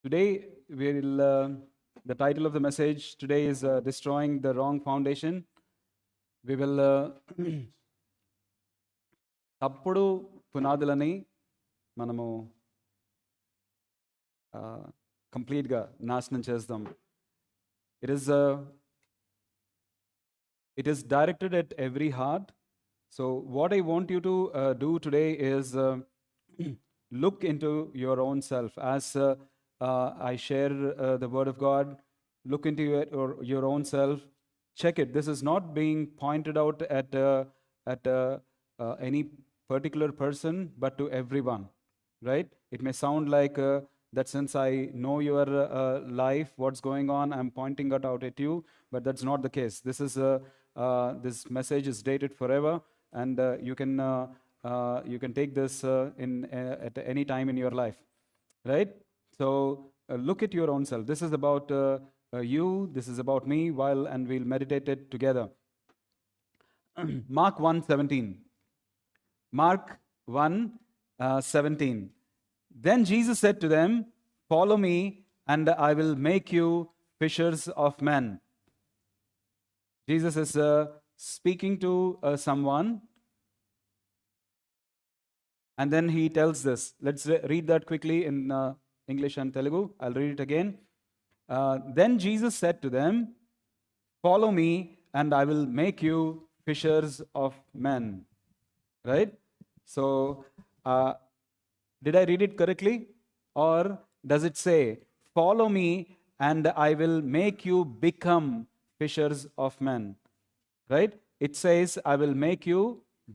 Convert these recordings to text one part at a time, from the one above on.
Today, the title of the message today is Destroying the Wrong Foundation. We will తప్పుడు పునాదులని మనము కంప్లీట్గా నాశనం చేద్దాం. It is directed at every heart. So what I want you to do today is look into your own self. As I share the word of God, look into your own self. Check it. This is not being pointed out at any particular person, but to everyone, right? It may sound like that since I know your life, what's going on, I'm pointing it out at you, but that's not the case. This message is dated forever, and you can take this at any time in your life, right? So look at your own self. This is about you. This is about me. And we'll meditate it together. Mark 1:17. Mark 1:17. Then Jesus said to them, "Follow me, and I will make you fishers of men." Jesus is speaking to someone, and then he tells this. Let's read that quickly in English and Telugu. I'll read it again. Then Jesus said to them, "Follow me, and I will make you fishers of men." Right? So, did I read it correctly? Or does it say, "Follow me, and I will make you become fishers of men"? Right? It says, "I will make you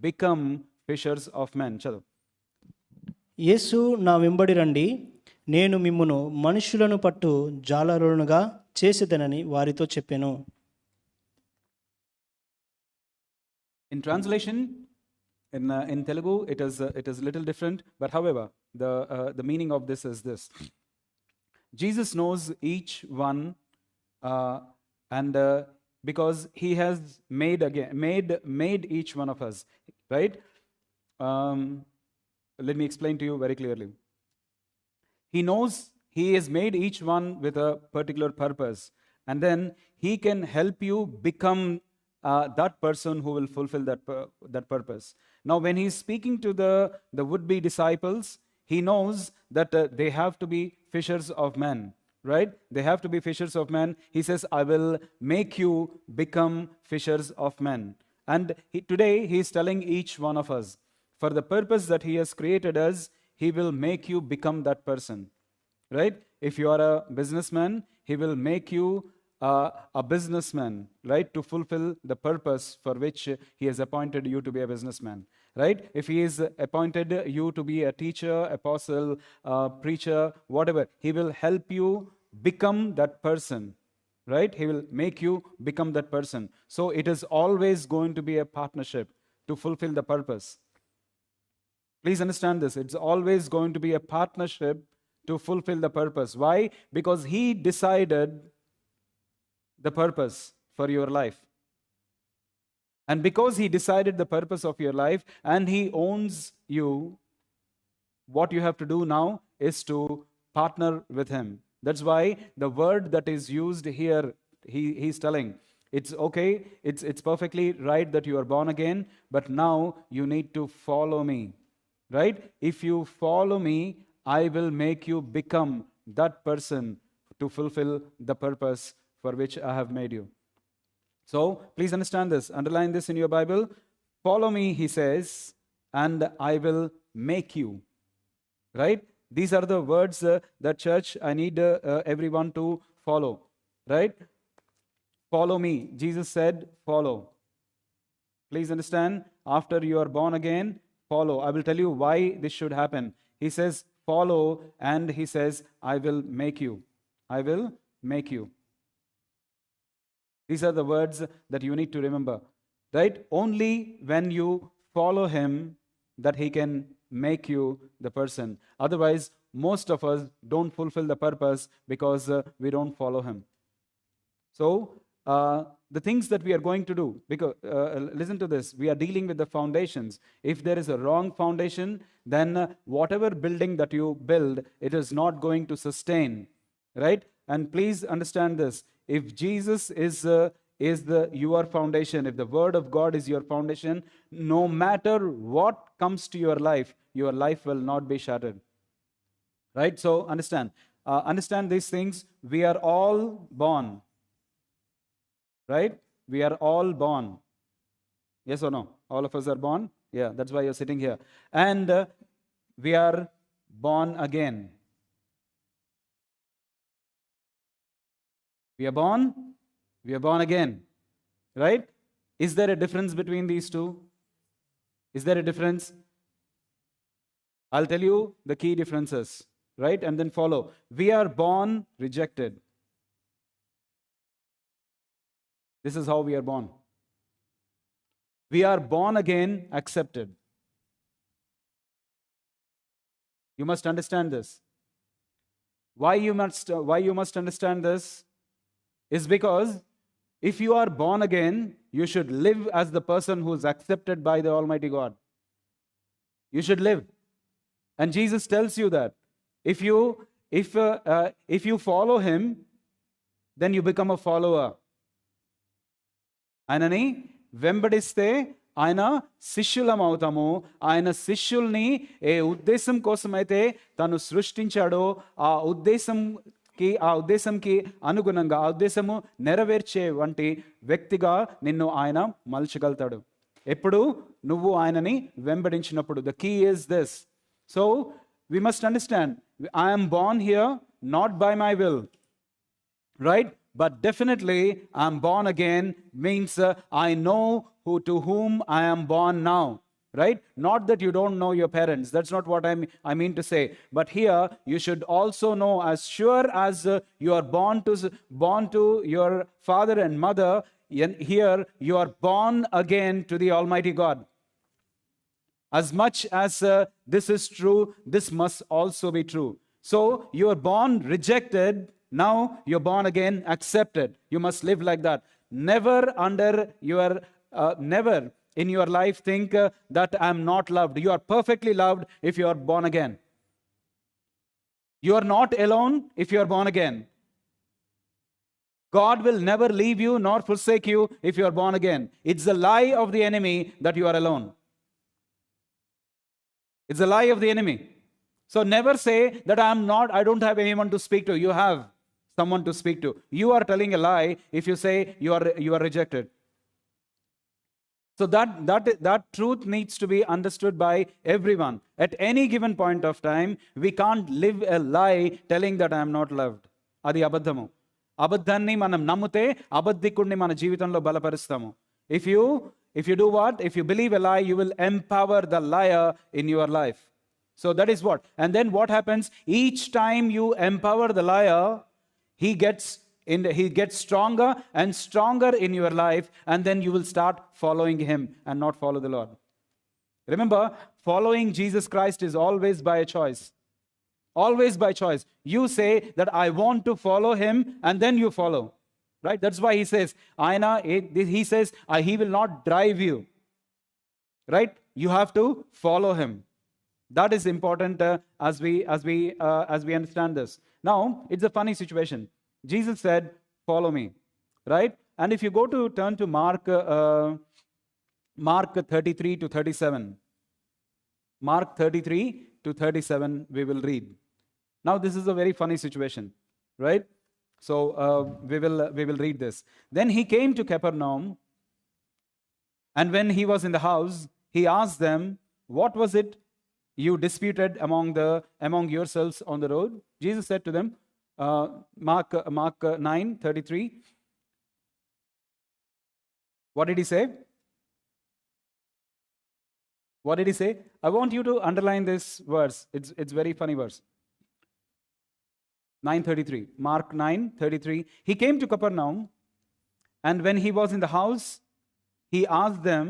become fishers of men." Chalo. యేసు నా వెంబడి రండి, నేను మిమ్మును మనుషులను పట్టు జాలరులుగా చేసేదనని వారితో చెప్పెను. In translation, in Telugu, it is a little different, but however, the meaning of this is this: Jesus knows each one, and because He has made each one of us, right? Let me explain to you very clearly. He knows He has made each one with a particular purpose, and then He can help you become that person who will fulfill that purpose. Now, when He's speaking to the would-be disciples, He knows that they have to be fishers of men, right? They have to be fishers of men. He says, "I will make you become fishers of men." And today, He is telling each one of us, for the purpose that He has created us, He will make you become that person, right? If you are a businessman, He will make you a businessman, right, to fulfill the purpose for which He has appointed you to be a businessman, right? If He has appointed you to be a teacher, apostle, preacher, whatever, He will help you become that person, right? He will make you become that person. So it is always going to be a partnership to fulfill the purpose. Please understand this. It's always going to be a partnership to fulfill the purpose. Why? Because He decided the purpose for your life. And because He decided the purpose of your life and He owns you, what you have to do now is to partner with Him. That's why the word that is used here, He's telling, it's okay, it's perfectly right that you are born again, but now you need to follow me, right? If you follow me, I will make you become that person to fulfill the purpose for which I have made you. So, please understand this. Underline this in your Bible. Follow me, He says, and I will make you. Right? These are the words that church, I need everyone to follow. Right? Follow me. Jesus said, follow. Please understand, after you are born again, follow. I will tell you why this should happen. He says, follow, and He says, I will make you. I will make you. These are the words that you need to remember, right? Only when you follow Him that He can make you the person. Otherwise, most of us don't fulfill the purpose because we don't follow Him. So, the things that we are going to do, because listen to this, we are dealing with the foundations. If there is a wrong foundation, then whatever building that you build, it is not going to sustain. right? And please understand this. If Jesus is the your foundation, if the word of God is your foundation, no matter what comes to your life will not be shattered, right? So understand these things. We are all born, right? We are all born. Yes or no? All of us are born. Yeah, that's why you're sitting here. And we are born again. We are born, we are born again, right? Is there a difference between these two? Is there a difference? I'll tell you the key differences, right? And then follow. We are born rejected. This is how we are born. We are born again accepted. You must understand this. Why you must understand this is because if you are born again, you should live as the person who is accepted by the Almighty God. You should live. And Jesus tells you that if you follow him, then you become a follower. ఆయనని వెంబడిస్తే ఆయన శిష్యులం అవుతాము. ఆయన శిష్యుల్ని ఏ ఉద్దేశం కోసమైతే తను సృష్టించాడో ఆ ఉద్దేశంకి అనుగుణంగా ఆ ఉద్దేశము నెరవేర్చే వంటి వ్యక్తిగా నిన్ను ఆయన మలచగలుగుతాడు. ఎప్పుడు నువ్వు ఆయనని వెంబడించినప్పుడు. The key is this. So we must understand, I am born here not by my will, right? But definitely I am born again means I know to whom I am born now, right? Not that you don't know your parents. That's not what I mean to say. But here you should also know, as sure as you are born to your father and mother, here you are born again to the Almighty God. As much as this is true, this must also be true. So you are born rejected, now you're born again accepted. You must live like that. Never in your life think that I'm not loved. You are perfectly loved if you are born again. You are not alone if you are born again. God will never leave you nor forsake you if you are born again. It's a lie of the enemy that you are alone. It's a lie of the enemy. So never say that I don't have anyone to speak to. You have someone to speak to. You are telling a lie if you say you are rejected. So that truth needs to be understood by everyone. At any given point of time, we can't live a lie telling that I am not loved. Adi abadhamu. అబద్ధాన్ని మనం నమ్మితే అబద్ధికుడిని మన జీవితంలో బలపరుస్తాము. If you do what? If you believe a lie, you will empower the liar in your life. So that is what. And then what happens? Each time you empower the liar, he gets stronger and stronger in your life, and then you will start following him and not follow the Lord. Remember, following Jesus Christ is always by a choice. Always by choice. You say that I want to follow him, and then you follow. Right? That's why he says, he will not drive you. Right? You have to follow him. That is important as we understand this. Now, it's a funny situation. Jesus said, follow me. Right? And if you turn to Mark 33 to 37. Mark 33 to 37, we will read. Now, this is a very funny situation. Right? So we will read this. Then he came to Capernaum, and when he was in the house, he asked them, "What was it you disputed among yourselves on the road?" Jesus said to them, Mark 9:33. What did he say? What did he say? I want you to underline this verse. It's very funny verse. 9:33. Mark 9:33. He came to Capernaum, and when he was in the house, he asked them,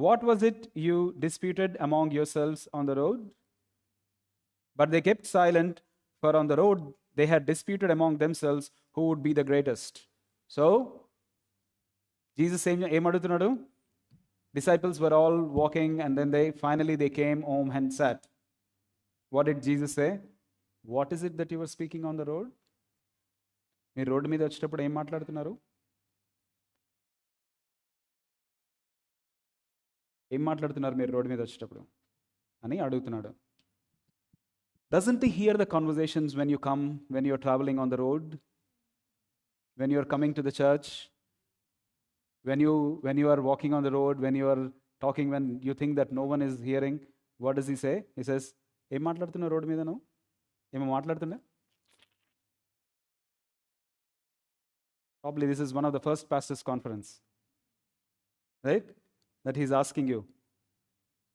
"What was it you disputed among yourselves on the road?" But they kept silent, for on the road they had disputed among themselves who would be the greatest. So, Jesus ఏమడుగుతున్నాడు? Disciples were all walking, and then they came home and sat. What did Jesus say? What is it that you were speaking on the road? మీరు road మీద వచ్చేటప్పుడు ఏం మాట్లాడుతున్నారు? ఏం మాట్లాడుతున్నారు మీరు road మీద వచ్చేటప్పుడు అని అడుగుతున్నాడు. Doesn't he hear the conversations when you come, when you're traveling on the road, when you're coming to the church, when you are walking on the road, when you are talking, when you think that no one is hearing? What does he say? He says, ఏం మాట్లాడుతున్నావు road మీద? నువ్వు ఏమో మాట్లాడుతున్నా? Probably this is one of the first pastors' conference, right? That he's asking you,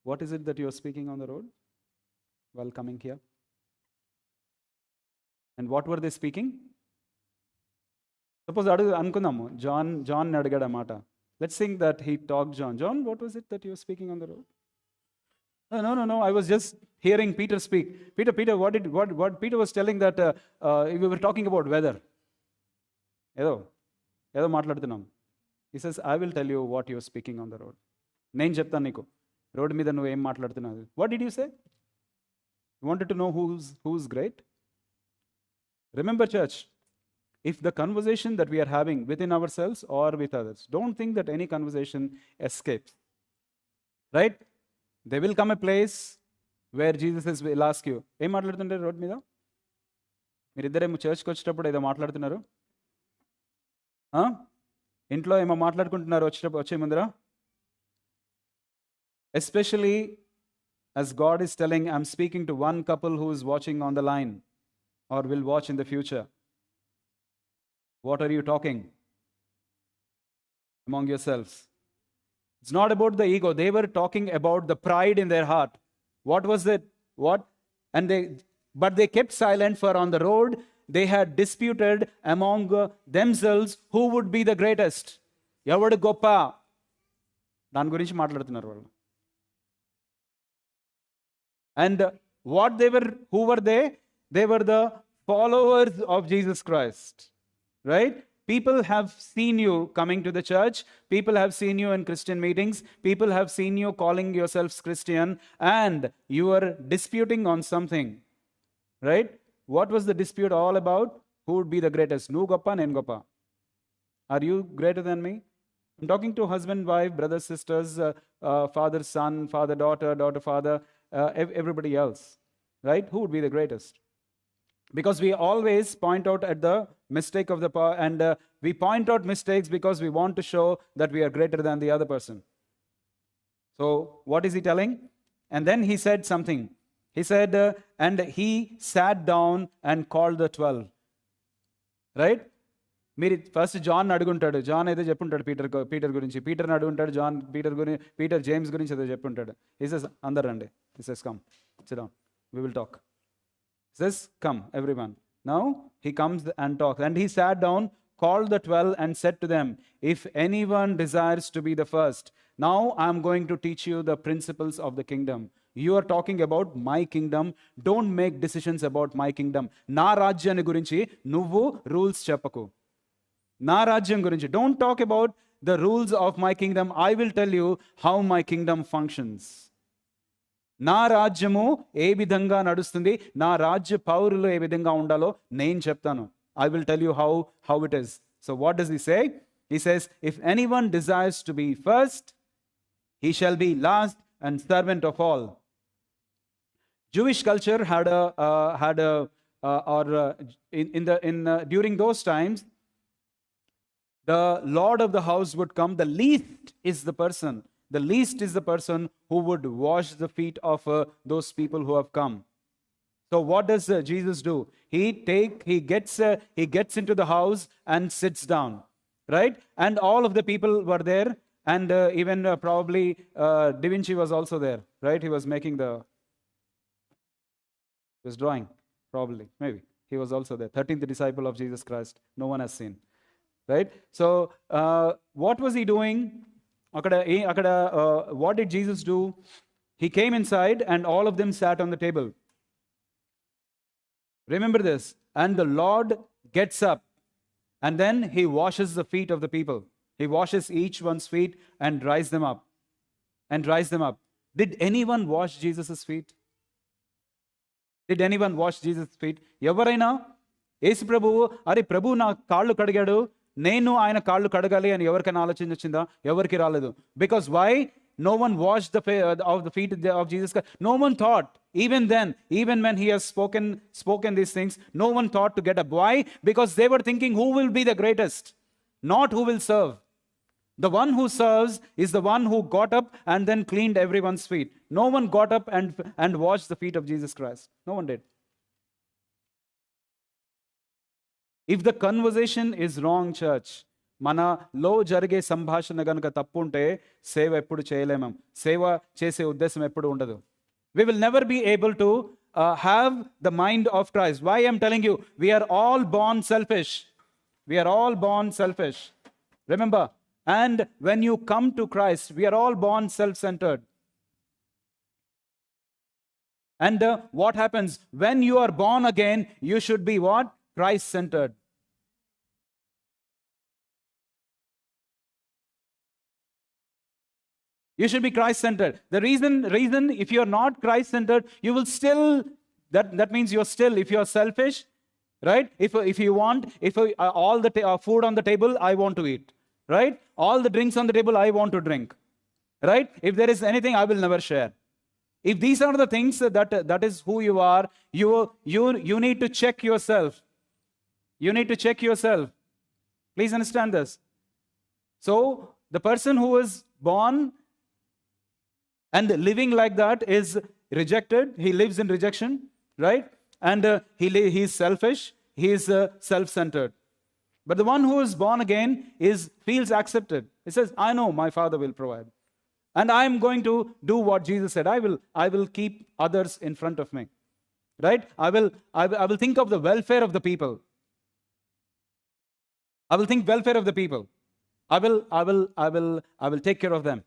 what is it that you're speaking on the road while coming here? And what were they speaking? Suppose అనుకుందాము John అడిగాడు అన్నమాట. Let's think that he talked John, what was it that you were speaking on the road? No, I was just hearing Peter speak. Peter, what Peter was telling that we were talking about weather. ఏదో మాట్లాడుతున్నాం. He says, I will tell you what you're speaking on the road. నేను చెప్తాను నీకు road మీద నువ్వు ఏం మాట్లాడుతున్నావు. What did you say? You wanted to know who's great? Remember, church, if the conversation that we are having within ourselves or with others, don't think that any conversation escapes. Right? There will come a place where Jesus will ask you, ఏం మాట్లాడుతుంటారు road మీద? మీరిద్దరేమో చర్చ్కి వచ్చేటప్పుడు ఏదో మాట్లాడుతున్నారు, ఇంట్లో ఏమో మాట్లాడుకుంటున్నారు వచ్చే ముందర. Especially as God is telling, I'm speaking to one couple who is watching on the line or will watch in the future. What are you talking among yourselves? It's not about the ego. They were talking about the pride in their heart. What was it? But they kept silent, for on the road they had disputed among themselves who would be the greatest. ఎవడు గొప్ప, దాని గురించి మాట్లాడుతున్నారు వాళ్ళు. And who were they? They were the followers of Jesus Christ, right? People have seen you coming to the church. People have seen you in Christian meetings. People have seen you calling yourselves Christian, and you are disputing on something, right? What was the dispute all about? Who would be the greatest? Nu goppa, nen goppa. Are you greater than me? I'm talking to husband, wife, brothers, sisters, father, son, father, daughter, father, everybody else, right? Who would be the greatest? Because we always point out at the mistake of and we point out mistakes because we want to show that we are greater than the other person. So what is he telling? And then he said something. He said, and he sat down and called the 12. Right? మీరు first John అడుగుంటాడు. John ఏదో చెప్పుంటాడు Peter గురించి. పీటర్ని అడుగుంటాడు John Peter James గురించి ఏదో చెప్పుంటాడు. He says, అందరు రండి. He says, come, sit down, we will talk. He says, come, everyone. Now he comes and talks. And he sat down, called the 12 and said to them, if anyone desires to be the first, now I am going to teach you the principles of the kingdom. You are talking about my kingdom. Don't make decisions about my kingdom. నా రాజ్యాన్ని గురించి నువ్వు rules చెప్పకు. నా రాజ్యం గురించి. Don't talk about the rules of my kingdom. I will tell you how my kingdom functions. నా రాజ్యము ఏ విధంగా నడుస్తుంది, నా రాజ్య పౌరులు ఏ విధంగా ఉండాలో నేను చెప్తాను. I will tell you how it is. So what does he say? He says, if anyone desires to be first, he shall be last and servant of all. Jewish culture during those times, the lord of the house would come. The least is the person who would wash the feet of those people who have come. So what does Jesus do? He gets into the house and sits down, right? And all of the people were there, and even probably Da Vinci was also there, right? He was drawing, probably, maybe. He was also there. 13th disciple of Jesus Christ. No one has seen, right? So what was he doing? What did Jesus do? He came inside and all of them sat on the table. Remember this. And the Lord gets up and then he washes the feet of the people. He washes each one's feet and dries them up. Did anyone wash Jesus' feet? Did anyone wash Jesus' feet? ఎవరైనా యేసు ప్రభువు అరే ప్రభు నా కాళ్ళు కడిగాడు, నేను ఆయన కాళ్ళు కడగాలి అని ఎవరికైనా ఆలోచన వచ్చిందా? ఎవరికి రాలేదు. Because why? No one washed of the feet of Jesus Christ. No one thought, even then, even when he has spoken these things, no one thought to get up. Why? Because they were thinking, who will be the greatest? Not who will serve. The one who serves is the one who got up and then cleaned everyone's feet. No one got up and washed the feet of Jesus Christ. No one did. If the conversation is wrong, church, మనలో జరిగే సంభాషణ కనుక తప్పు ఉంటే సేవ ఎప్పుడు చేయలేము. సేవ చేసే ఉద్దేశం ఎప్పుడు ఉండదు. We will never be able to have the mind of Christ. Why I'm telling you, we are all born selfish. We are all born selfish. Remember, and when you come to Christ, we are all born self-centered. And what happens? When you are born again, you should be what? Christ-centered. You should be Christ-centered. The reason, if you're not Christ-centered, you will still, that means you're still, if you're selfish, right? If you want, all the food on the table, I want to eat, right? All the drinks on the table, I want to drink, right? If there is anything, I will never share. If these are the things that is who you are, you need to check yourself. You need to check yourself. Please understand this. So, the person who is born and living like that is rejected. He lives in rejection, right? And he is selfish. He is self-centered. But the one who is born again feels accepted. He says, I know my Father will provide. And I am going to do what Jesus said. I will keep others in front of me, right? I will think of the welfare of the people. I will think welfare of the people. I will take care of them.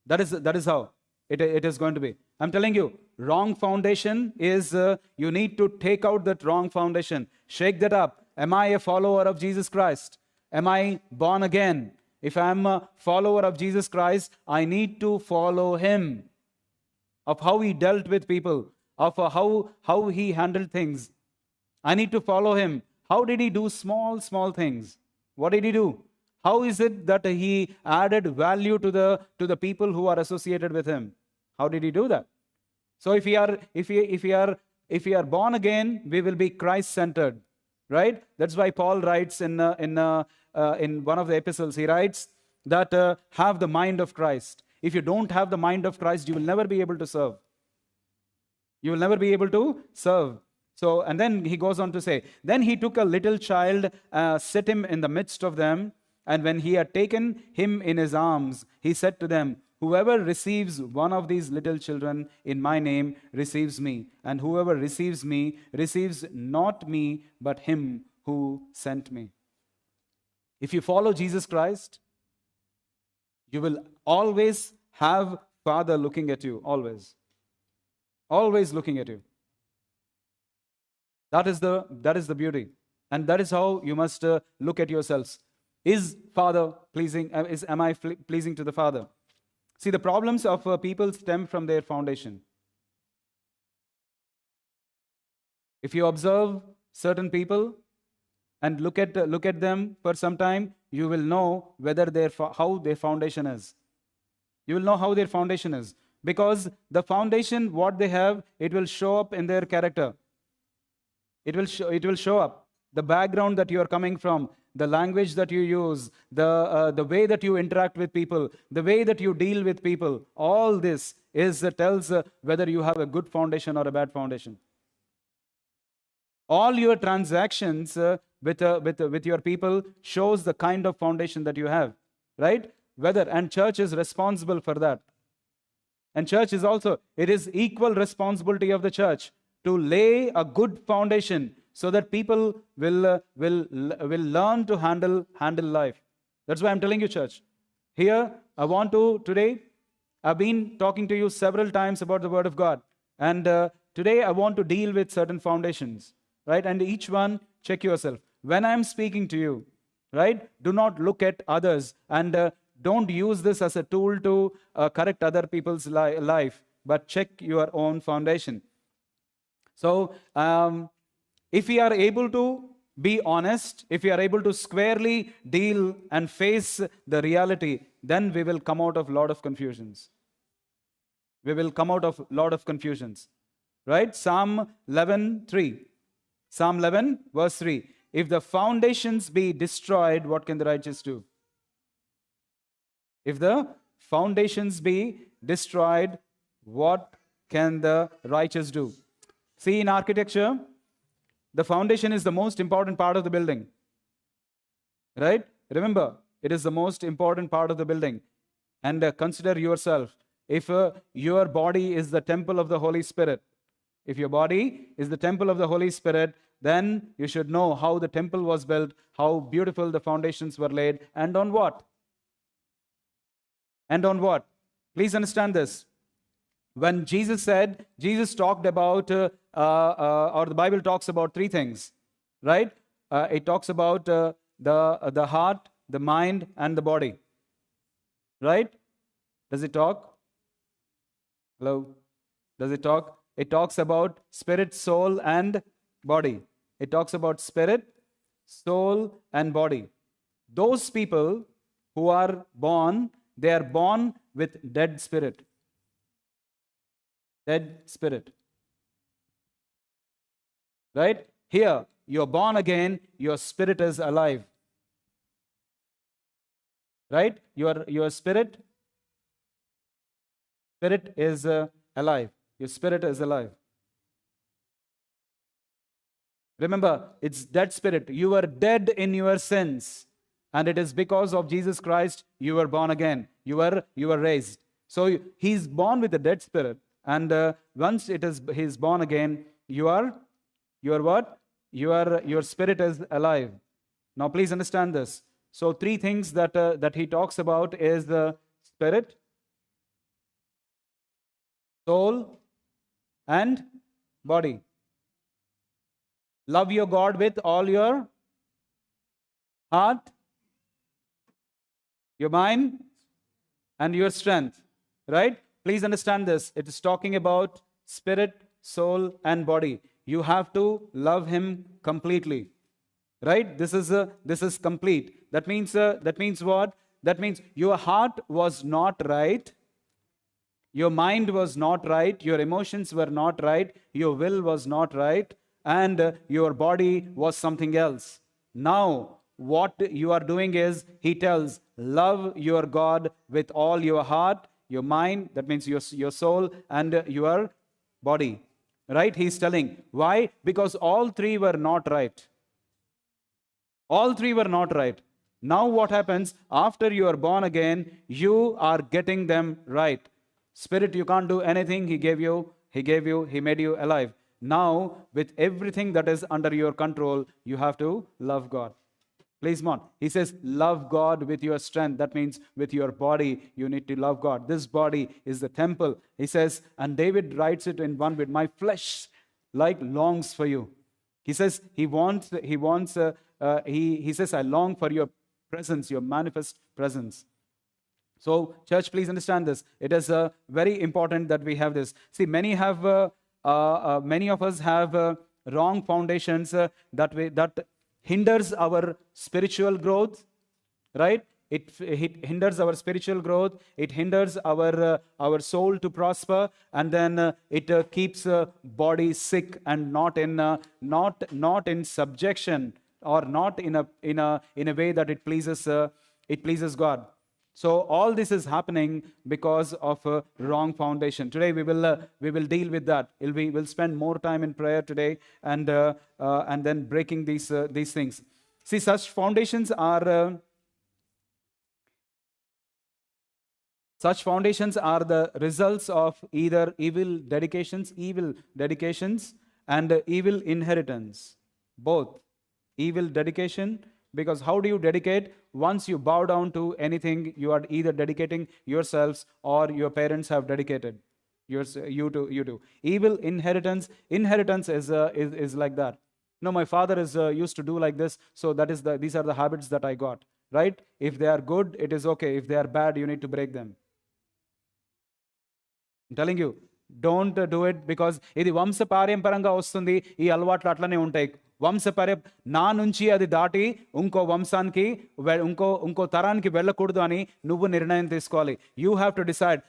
That is how it is going to be. I'm telling you, wrong foundation is, you need to take out that wrong foundation. Shake that up. Am I a follower of Jesus Christ? Am I born again? If I'm a follower of Jesus Christ, I need to follow him. Of how he dealt with people. Of how he handled things. I need to follow him. How did he do small things? What did he do? How is it that he added value to the people who are associated with him? How did he do that? So if we are born again, we will be Christ-centered, right? That's why Paul writes in one of the epistles, he writes that have the mind of Christ. If you don't have the mind of Christ, you will never be able to serve. You will never be able to serve. So, and then he goes on to say, then he took a little child, set him in the midst of them, and when he had taken him in his arms, he said to them, whoever receives one of these little children in my name receives me, and whoever receives me receives not me, but him who sent me. If you follow Jesus Christ, you will always have Father looking at you, always. Always looking at you. That is the beauty. And that is how you must look at yourselves. Is Father pleasing? Am I pleasing to the Father? See, the problems of people stem from their foundation. If you observe certain people and look at them for some time, you will know whether how their foundation is. You will know how their foundation is. Because the foundation, what they have, it will show up in their character. It will show up. The background that you are coming from, the language that you use, the way that you interact with people, the way that you deal with people, all this tells whether you have a good foundation or a bad foundation. All your transactions with your people shows the kind of foundation that you have, right? And church is responsible for that. And church is also, it is equal responsibility of the church to lay a good foundation so that people will learn to handle life. That's why I'm telling you, church. Here, I want to today, I've been talking to you several times about the Word of God. And today, I want to deal with certain foundations, right? And each one, check yourself. When I'm speaking to you, right, do not look at others and don't use this as a tool to correct other people's life, but check your own foundation. So, if we are able to be honest, if we are able to squarely deal and face the reality, then we will come out of a lot of confusions. We will come out of a lot of confusions. Right? Psalm 11:3. Psalm 11, verse 3. If the foundations be destroyed, what can the righteous do? If the foundations be destroyed, what can the righteous do? See, in architecture, the foundation is the most important part of the building. Right? Remember, it is the most important part of the building. And consider yourself. If your body is the temple of the Holy Spirit, if your body is the temple of the Holy Spirit, then you should know how the temple was built, how beautiful the foundations were laid, and on what? And on what? Please understand this. When Jesus talked about, or the Bible talks about three things, right? It talks about the heart, the mind, and the body. Right? Does it talk? Hello? Does it talk? It talks about spirit, soul, and body. It talks about spirit, soul, and body. Those people who are born, they are born with dead spirit. Dead spirit. Right? Here, you're born again, your spirit is alive. Right? Your spirit is alive. Your spirit is alive. Remember, it's dead spirit. You were dead in your sins. And it is because of Jesus Christ you were born again. You were raised. So he's born with a dead spirit. And once he's born again, you are what? Your spirit is alive. Now please understand this. So three things that he talks about is the spirit, soul, and body. Love your God with all your heart, your mind, and your strength. Right? Please understand this. It is talking about spirit, soul, and body. You have to love him completely. Right? This is complete. That means what? That means your heart was not right. Your mind was not right. Your emotions were not right. Your will was not right. And your body was something else. Now, what you are doing is, he tells, love your God with all your heart, your mind, that means your soul, and your body. Right? He's telling. Why? Because all three were not right. All three were not right. Now what happens? After you are born again, you are getting them right. Spirit, you can't do anything. He made you alive. Now, with everything that is under your control, you have to love God. Please, come on. He says, love God with your strength. That means with your body, you need to love God. This body is the temple. He says, and David writes it in one bit, my flesh like longs for you. He says, he says, I long for your presence, your manifest presence. So, church, please understand this. It is very important that we have this. See, many of us have wrong foundations that hinders our spiritual growth, right? It hinders our spiritual growth. It hinders our soul to prosper, and then it keeps body sick and not in subjection, or not in a way that it pleases God. So all this is happening because of a wrong foundation. Today we will deal with that. We'll spend more time in prayer today, and then breaking these things. See, such foundations are the results of either evil dedications, and evil inheritance. Both. Evil dedication, because how do you dedicate? Once you bow down to anything, you are either dedicating yourselves or your parents have dedicated you do. Evil inheritance. Inheritance is like that. No, my father is used to do like this, so these are the habits that I got. Right? If they are good, it is okay. If they are bad, you need to break them. I'm telling you, don't do it, because ఇది వంశపారంపరంగా వస్తుంది. ఈ అలవాట్లు అట్లనే ఉంటాయి. నా నుంచి అది దాటి ఇంకో వంశానికి ఇంకో తరానికి వెళ్ళకూడదు అని నువ్వు నిర్ణయం తీసుకోవాలి. You have to decide,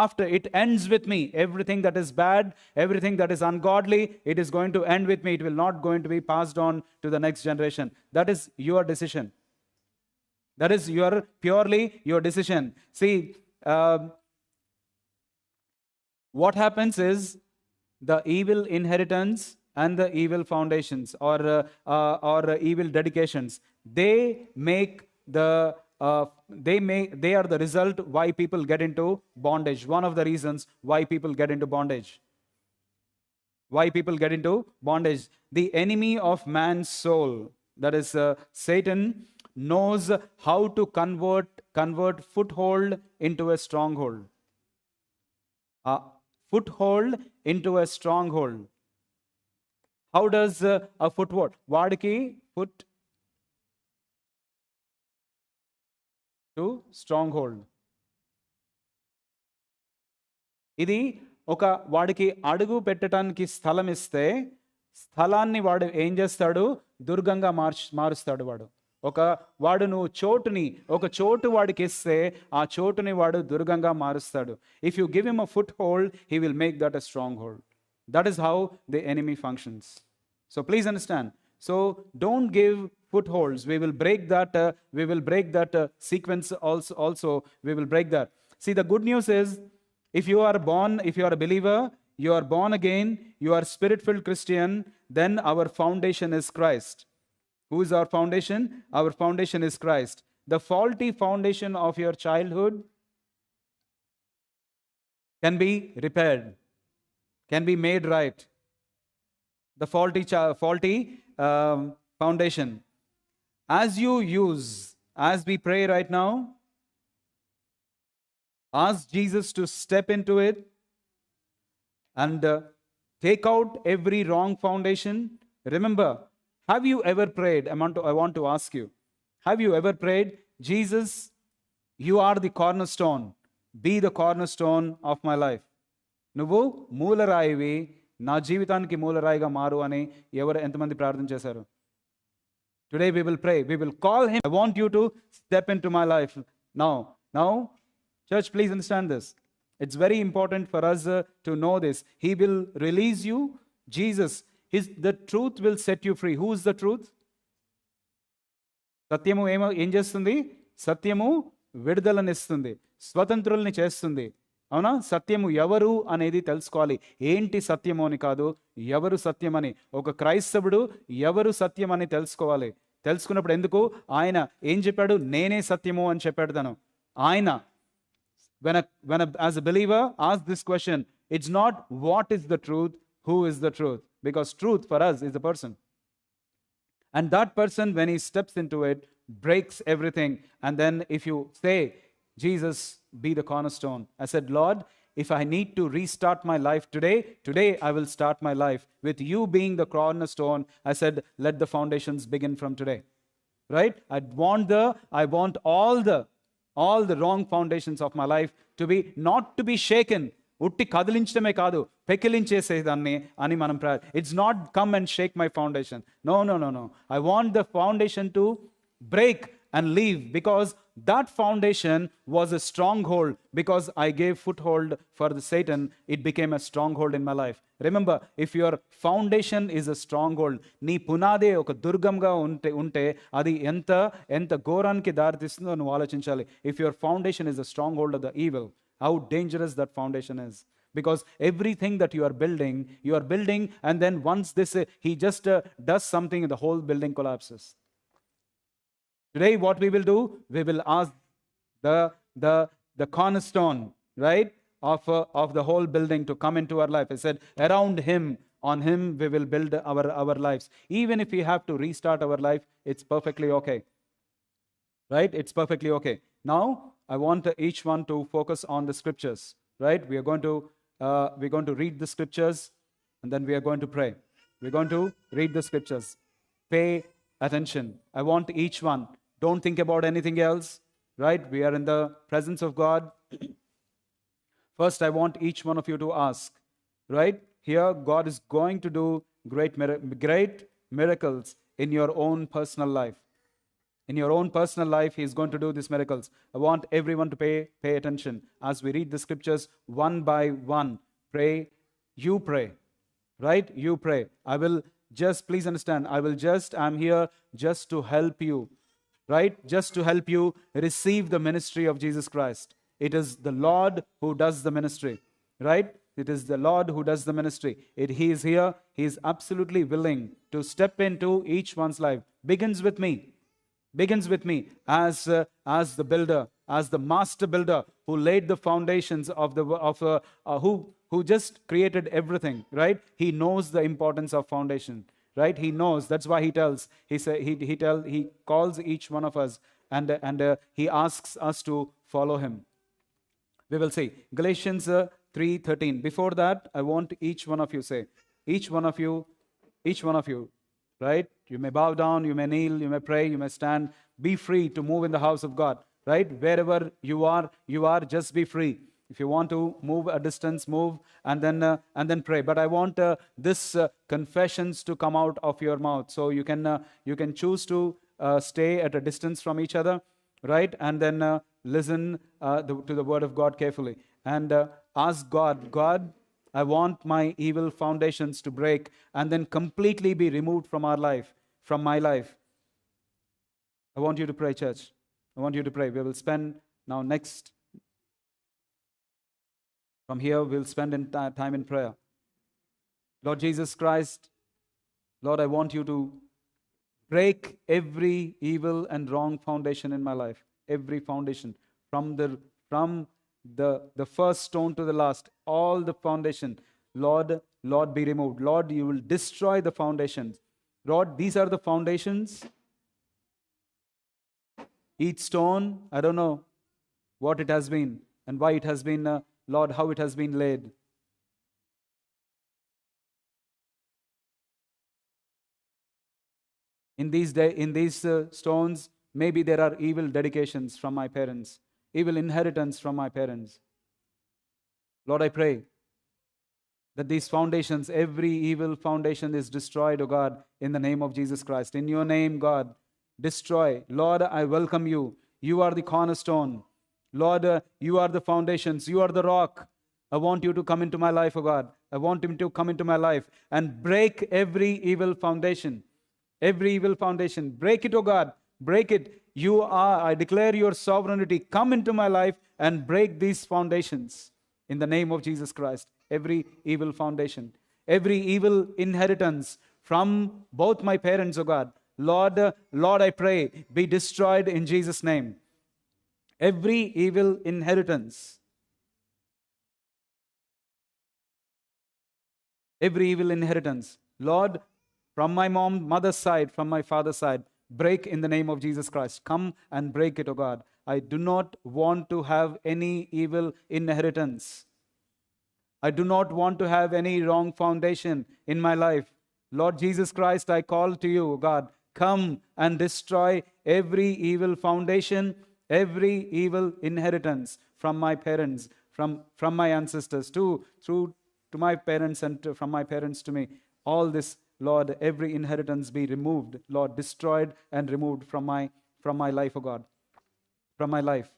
after it ends with me, everything that is bad, everything that is ungodly, it is going to end with me. It will not going to be passed on to the next generation. That is your decision. That is purely your decision. See, what happens is the evil inheritance and the evil foundations or evil dedications, they make the they are the result why people get into bondage. One of the reasons why people get into bondage. Why people get into bondage. The enemy of man's soul, that is Satan, knows how to convert foothold into a stronghold. Foothold into a stronghold. How does a foothold? వాడికి foot to stronghold. ఇది ఒక వాడికి అడుగు పెట్టడానికి స్థలం ఇస్తే స్థలాన్ని వాడు ఏం చేస్తాడు? దుర్గంగా మారుస్తాడు. వాడు నువ్వు ఒక చోటు వాడికి ఇస్తే ఆ చోటుని వాడు దుర్గంగా మారుస్తాడు. If you give him a foot hold, he will make that a strong hold. That is how the enemy functions. So please understand. So don't give footholds. We will break that sequence also. We will break that. See, the good news is, if you are a believer, you are born again, you are spirit-filled Christian, then our foundation is Christ. Who is our foundation? Our foundation is Christ. The faulty foundation of your childhood can be repaired, can be made right. The faulty foundation. As we pray right now, ask Jesus to step into it and take out every wrong foundation. Remember, have you ever prayed? I want to ask you, have you ever prayed, Jesus, you are the cornerstone, be the cornerstone of my life. నువ్వు మూలరాయివి, నా జీవితానికి మూలరాయిగా మారు అని ఎంతమంది ప్రార్థన చేశారు? Today we will pray. We will call him. I want you to step into my life now. Church, please understand this. It's very important for us to know this. He will release you. Jesus, the truth will set you free. Who is the truth? సత్యము ఏం చేస్తుంది? సత్యము విడుదలనిస్తుంది, స్వతంత్రుల్ని చేస్తుంది. అవునా? సత్యము ఎవరు అనేది తెలుసుకోవాలి. ఏంటి సత్యము అని కాదు, ఎవరు సత్యమని. ఒక క్రైస్తవుడు ఎవరు సత్యం అని తెలుసుకోవాలి. తెలుసుకున్నప్పుడు ఎందుకు? ఆయన ఏం చెప్పాడు? నేనే సత్యము అని చెప్పాడు తను. ఆయన as a believer, ask this question. It's not what is the truth, who is the truth. Because truth for us is a person. And that person, when he steps into it, breaks everything. And then if you say, Jesus, be the cornerstone. I said, Lord, if I need to restart my life today I will start my life with you being the cornerstone. I said, let the foundations begin from today. Right? I want all the wrong foundations of my life to be not to be shaken. ఉట్టి కదిలించడమే కాదు, పెకిలించేసేదాన్ని అని మనం it's not come and shake my foundation. No. I want the foundation to break and leave, because that foundation was a stronghold. Because I gave foothold for the Satan, it became a stronghold in my life. Remember, if your foundation is a stronghold, నీ పునాదే ఒక దుర్గంగా ఉంటే అది ఎంత ఘోరానికి దారితీస్తుందో నువ్వు ఆలోచించాలి. If your foundation is a stronghold of the evil, how dangerous that foundation is. Because everything that you are building, and then once he just does something, the whole building collapses. Today, what we will do, we will ask the cornerstone, right, of the whole building to come into our life. I said, around him, on him, we will build our lives. Even if we have to restart our life, it's perfectly okay. Right? It's perfectly okay. Now, I want each one to focus on the scriptures. Right? We're going to read the scriptures, and then we are going to pray. We're going to read the scriptures. Pay attention. I want each one. Don't think about anything else. Right? We are in the presence of God. First, I want each one of you to ask. Right? Here, God is going to do great miracles in your own personal life. In your own personal life, He is going to do these miracles. I want everyone to pay attention as we read the scriptures one by one. Pray, you pray, right? You pray. I will just, please understand, I'm here just to help you, right? Just to help you receive the ministry of Jesus Christ. It is the Lord who does the ministry, right? It is the Lord who does the ministry. He is here. He is absolutely willing to step into each one's life. Begins with me as the builder, as the master builder who laid the foundations of who just created everything, right? He knows the importance of foundation, right? He knows. That's why he calls each one of us, and he asks us to follow him. We will see Galatians 3:13. Before that, I want each one of you say, each one of you, right? You may bow down, you may kneel, you may pray, you may stand. Be free to move in the house of God, right? Wherever you are, just be free. If you want to move a distance, move, and then pray. But I want this confessions to come out of your mouth. So you can choose to stay at a distance from each other, right? And then listen to the word of God carefully. And ask God, I want my evil foundations to break and then completely be removed from my life. I want you to pray, church. I want you to pray. We will spend now next. From here, we'll spend time in prayer. Lord Jesus Christ, Lord, I want you to break every evil and wrong foundation in my life. Every foundation. From the first stone to the last, all the foundation, Lord, be removed. Lord, you will destroy the foundations. Lord, these are the foundations. Each stone, I don't know what it has been and why it has been, Lord, how it has been laid. In these stones, maybe there are evil dedications from my parents, evil inheritance from my parents. Lord, I pray that these foundations, every evil foundation is destroyed, O God, in the name of Jesus Christ. In your name, God, destroy. Lord, I welcome you. You are the cornerstone. Lord, you are the foundations. You are the rock. I want you to come into my life, O God. I want him to come into my life and break every evil foundation. Every evil foundation. Break it, O God. Break it. I declare your sovereignty. Come into my life and break these foundations in the name of Jesus Christ. Every evil foundation, every evil inheritance from both my parents, O God. Lord, I pray, be destroyed in Jesus' name. Every evil inheritance. Every evil inheritance. Lord, from my mother's side, from my father's side, break in the name of Jesus Christ. Come and break it, O God. I do not want to have any evil inheritance. I do not want to have any wrong foundation in my life. Lord Jesus Christ, I call to you, God. Come and destroy every evil foundation, every evil inheritance from my parents, from my ancestors, to my parents and from my parents to me. All this, Lord, every inheritance be removed, Lord, destroyed and removed from my life, O God, from my life.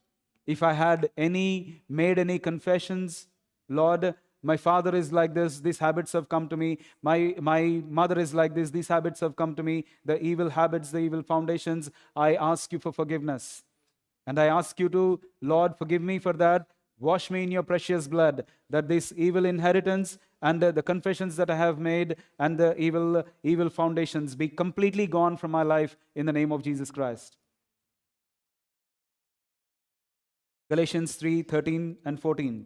If I had made any confessions, Lord, my father is like this, these habits have come to me. My mother is like this, these habits have come to me. The evil habits, the evil foundations, I ask you for forgiveness. And I ask you to, Lord, forgive me for that. Wash me in your precious blood, that this evil inheritance and the confessions that I have made and the evil foundations be completely gone from my life in the name of Jesus Christ. Galatians 3:13 and 14.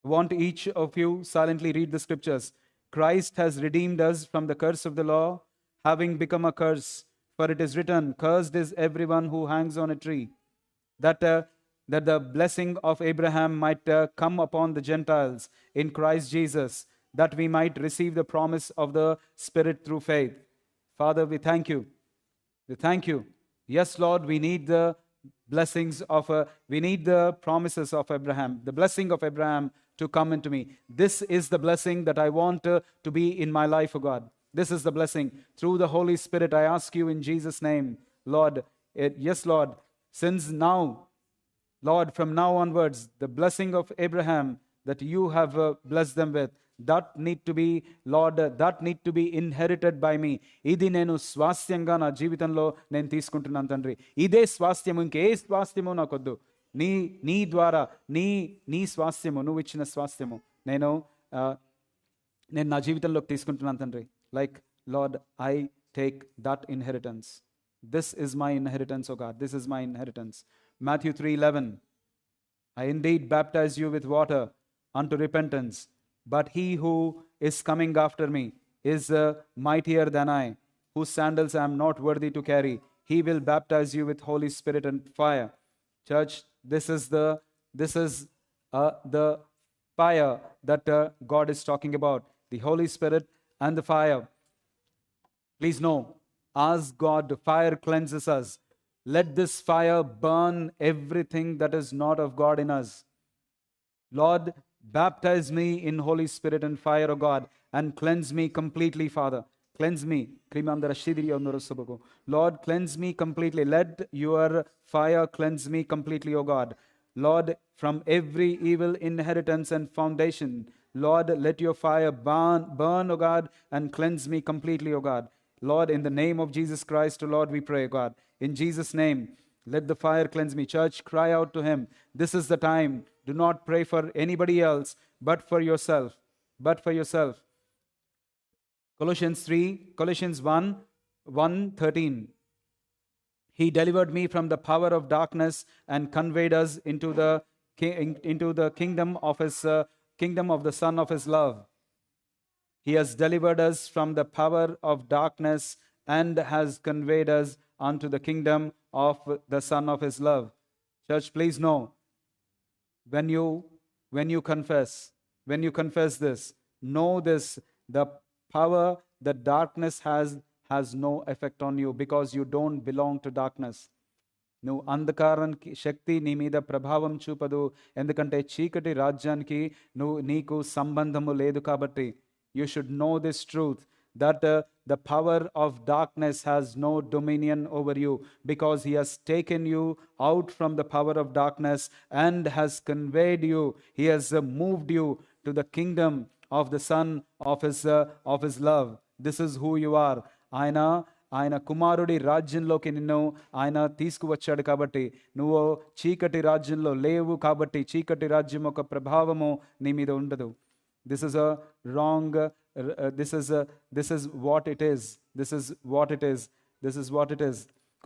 I want each of you silently read the scriptures. Christ has redeemed us from the curse of the law, having become a curse. For it is written, cursed is everyone who hangs on a tree, that the blessing of Abraham might come upon the Gentiles in Christ Jesus, that we might receive the promise of the Spirit through faith. Father, we thank you. We thank you. Yes, Lord, we need the blessings we need the promises of Abraham, the blessing of Abraham to come into me. This is the blessing that I want to be in my life, O God. This is the blessing. Through the Holy Spirit, I ask you in Jesus' name, Lord, yes, Lord, since now, Lord, from now onwards, the blessing of Abraham that you have blessed them with, that need to be, Lord, that need to be inherited by me. ఇది నేను స్వాస్థ్యంగా నా జీవితంలో నేను తీసుకుంటున్నాను తండ్రి. ఇదే స్వాస్థ్యము, ఇంకే స్వాస్థ్యము నాకొద్దు. నీ నీ ద్వారా నీ స్వాస్థ్యము, నువ్వు ఇచ్చిన స్వాస్థ్యము నేను నేను నా జీవితంలోకి తీసుకుంటున్నాను తండ్రి. Like, Lord, I take that inheritance. This is my inheritance, oh God. This is my inheritance. Matthew 3:11. I indeed baptize you with water unto repentance, but he who is coming after me is mightier than I, whose sandals I am not worthy to carry. He will baptize you with Holy Spirit and fire. Church, this is the fire that God is talking about. The Holy Spirit and the fire. Please know, as God, fire cleanses us. Let this fire burn everything that is not of God in us. Lord, baptize me in Holy Spirit and fire, O God, and cleanse me completely, Father. Cleanse me. Lord, cleanse me completely. Let your fire cleanse me completely, O God. Lord, from every evil inheritance and foundation, Lord, let your fire burn, O God, and cleanse me completely, O God. Lord, in the name of Jesus Christ, O Lord, we pray, God. In Jesus' name, let the fire cleanse me. Church, cry out to him. This is the time. Do not pray for anybody else, but for yourself. But for yourself. Colossians 1:13. He delivered me from the power of darkness and conveyed us into the kingdom of the Son of his love. He has delivered us from the power of darkness and has conveyed us unto the kingdom of the Son of his love. Church, please know, when you confess this, know this, the power that darkness has no effect on you, because you don't belong to darkness. నువ్వు అంధకారానికి శక్తి నీ మీద ప్రభావం చూపదు, ఎందుకంటే చీకటి రాజ్యానికి నీకు సంబంధము లేదు కాబట్టి. You should know this truth, that the power of darkness has no dominion over you, because he has taken you out from the power of darkness and has conveyed you. He has moved you to the kingdom of the Son of his love. This is who you are. ఆయన కుమారుడి రాజ్యంలోకి నిన్ను ఆయన తీసుకువచ్చాడు కాబట్టి, నువ్వు చీకటి రాజ్యంలో లేవు కాబట్టి చీకటి రాజ్యం ఒక ప్రభావము నీ మీద ఉండదు. This is a wrong, this is what it is. This is what it is. This is what it is.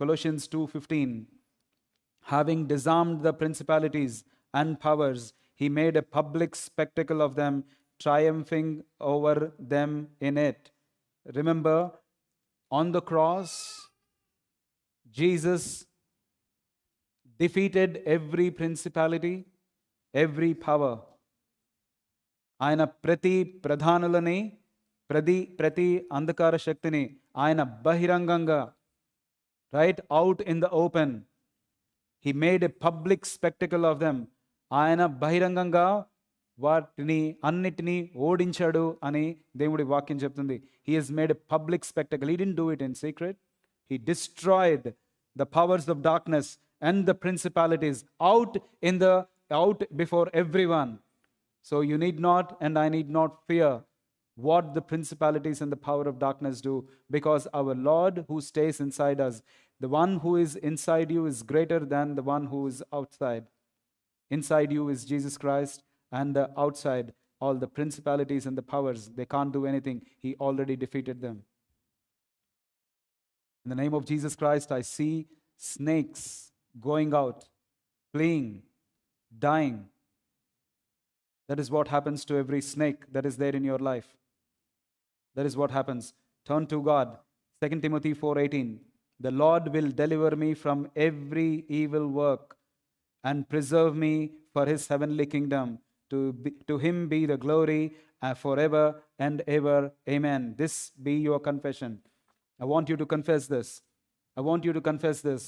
Colossians 2:15. Having disarmed the principalities and powers, he made a public spectacle of them, triumphing over them in it. Remember, on the cross, Jesus defeated every principality, every power. ఆయన ప్రతి ప్రధానులని, ప్రతి అంధకార శక్తిని ఆయన బహిరంగంగా, right out in the open, he made a public spectacle of them. ఆయన బహిరంగంగా వాటిని అన్నిటినీ ఓడించాడు అని దేవుడి వాక్యం చెప్తుంది. He he's made a public spectacle. He didn't do it in secret. He destroyed the powers of darkness and the principalities out before everyone. So you need not, and I need not fear what the principalities and the power of darkness do, because our Lord who stays inside us, the one who is inside you is greater than the one who is outside. Inside you is Jesus Christ, and outside all the principalities and the powers, they can't do anything. He already defeated them. In the name of Jesus Christ, I see snakes going out, fleeing, dying. That is what happens to every snake that is there in your life. That is what happens. Turn to God. 2 Timothy 4:18. The Lord will deliver me from every evil work and preserve me for his heavenly kingdom. To him be the glory forever and ever. Amen. This be your confession. I want you to confess this. I want you to confess this.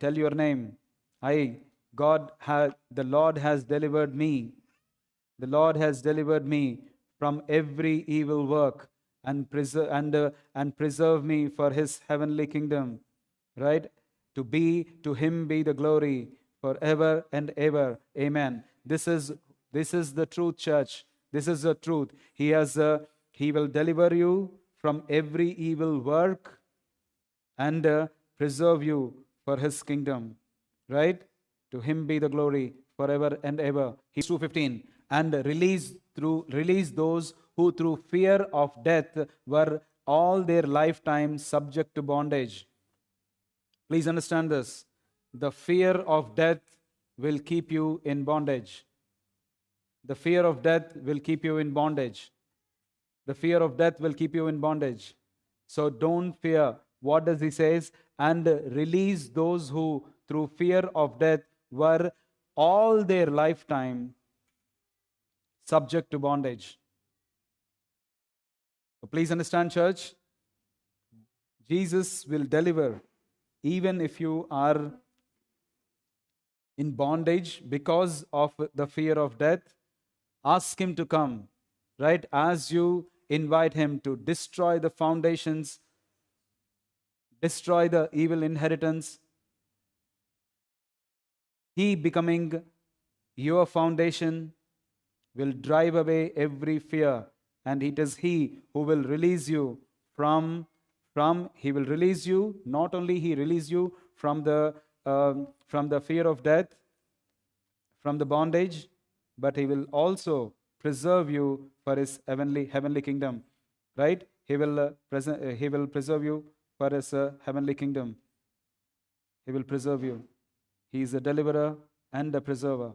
Tell your name. The Lord has delivered me. The Lord has delivered me from every evil work and preserve me for his heavenly kingdom, right? To him be the glory forever and ever. Amen. This is the truth, church. This is the truth. He will deliver you from every evil work and preserve you for his kingdom, right? To him be the glory forever and ever. Hebrews 2:15. And release those who through fear of death were all their lifetime subject to bondage. Please understand this. The fear of death will keep you in bondage. The fear of death will keep you in bondage. The fear of death will keep you in bondage. So don't fear. What does he says? And release those who through fear of death were all their lifetime subject to bondage. So please understand, church, Jesus will deliver even if you are in bondage because of the fear of death. Ask him to come, right? As you invite him to destroy the foundations, destroy the evil inheritance, he becoming your foundation will drive away every fear, and it is he who will release you from he will release you. Not only he release you from the fear of death, from the bondage, but he will also preserve you for his heavenly kingdom, right? He will preserve you for his heavenly kingdom. He will preserve you. He is a deliverer and a preserver.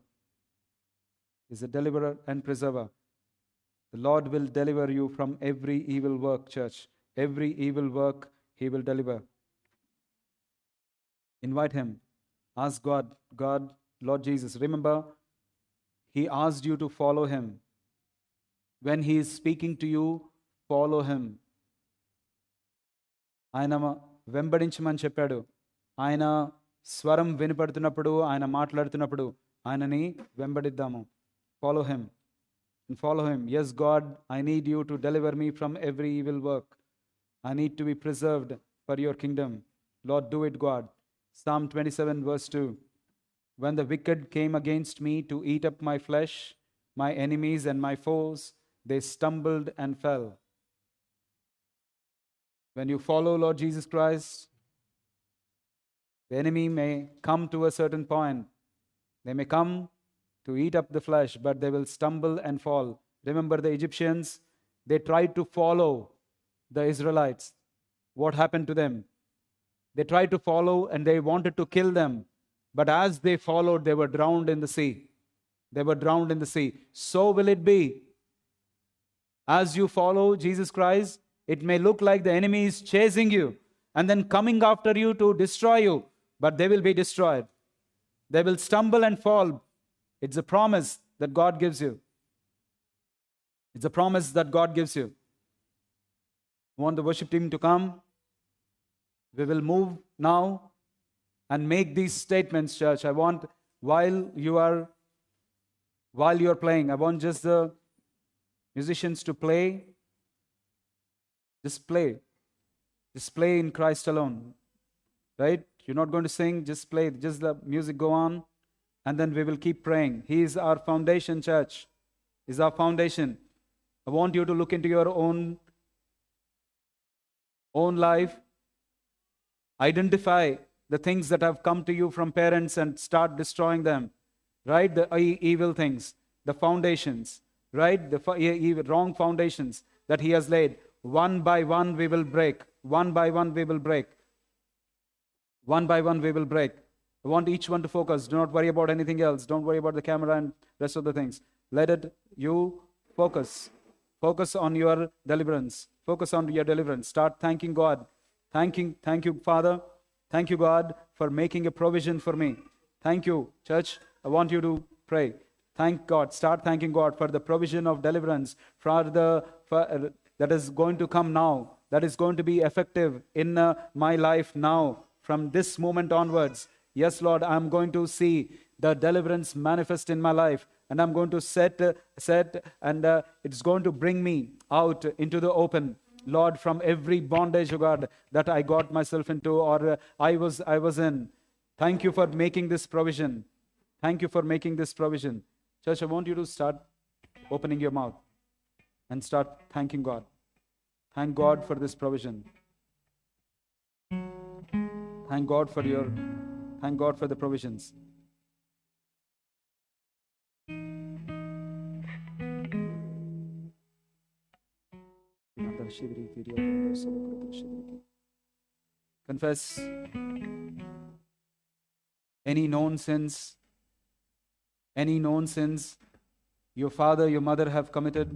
He is a deliverer and preserver. The Lord will deliver you from every evil work, church. Every evil work he will deliver. Invite him. Ask God, Lord Jesus. Remember, he asked you to follow him. When he is speaking to you, follow him. ఆయన వెంబడించమని చెప్పాడు. ఆయన స్వరం వినపడుతున్నప్పుడు, ఆయన మాట్లాడుతున్నప్పుడు ఆయనని వెంబడిద్దాము. Follow him. And follow him. Yes, God, I need you to deliver me from every evil work. I need to be preserved for your kingdom. Lord, do it, God. Psalm 27, verse 2. When the wicked came against me to eat up my flesh, my enemies and my foes, they stumbled and fell. When you follow Lord Jesus Christ, the enemy may come to a certain point. They may come to eat up the flesh, but they will stumble and fall. Remember the Egyptians, they tried to follow the Israelites. What happened to them? They tried to follow and they wanted to kill them. But as they followed, they were drowned in the sea. They were drowned in the sea. So will it be. As you follow Jesus Christ, it may look like the enemy is chasing you and then coming after you to destroy you, but they will be destroyed. They will stumble and fall. It's a promise that God gives you. It's a promise that God gives you. I want the worship team to come. We will move now and make these statements, church. I want, while you are playing, I want just the musicians to play. Just play. Just play in Christ alone. Right? You're not going to sing, just play. Just the music go on. And then we will keep praying. He is our foundation, church. He is our foundation. I want you to look into your own life. Identify the things that have come to you from parents and start destroying them. Right? The evil things. The foundations. Right? The wrong foundations that he has laid. One by one we will break. One by one we will break. One by one we will break. I want each one to focus. Do not worry about anything else. Don't worry about the camera and rest of the things. You focus. Focus on your deliverance. Focus on your deliverance. Start thanking God. Thank you, Father. Thank you, God, for making a provision for me. Thank you, church. I want you to pray. Thank God. Start thanking God for the provision of deliverance, that is going to come now, that is going to be effective in my life now, from this moment onwards. Yes, Lord, I'm going to see the deliverance manifest in my life, and I'm going to set, and it's going to bring me out into the open. Lord, from every bondage, oh God, that I got myself into or I was in. Thank you for making this provision. Thank you for making this provision. Church, I want you to start opening your mouth and start thanking God. Thank God for this provision. Thank God for the provisions. Confess any known sins your father, your mother have committed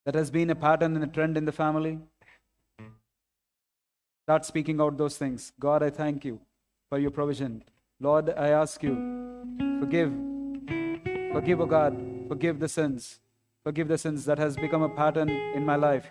that has been a pattern and a trend in the family. Start speaking out those things. God, I thank you for your provision. Lord, I ask you, forgive, oh God, forgive the sins that has become a pattern in my life.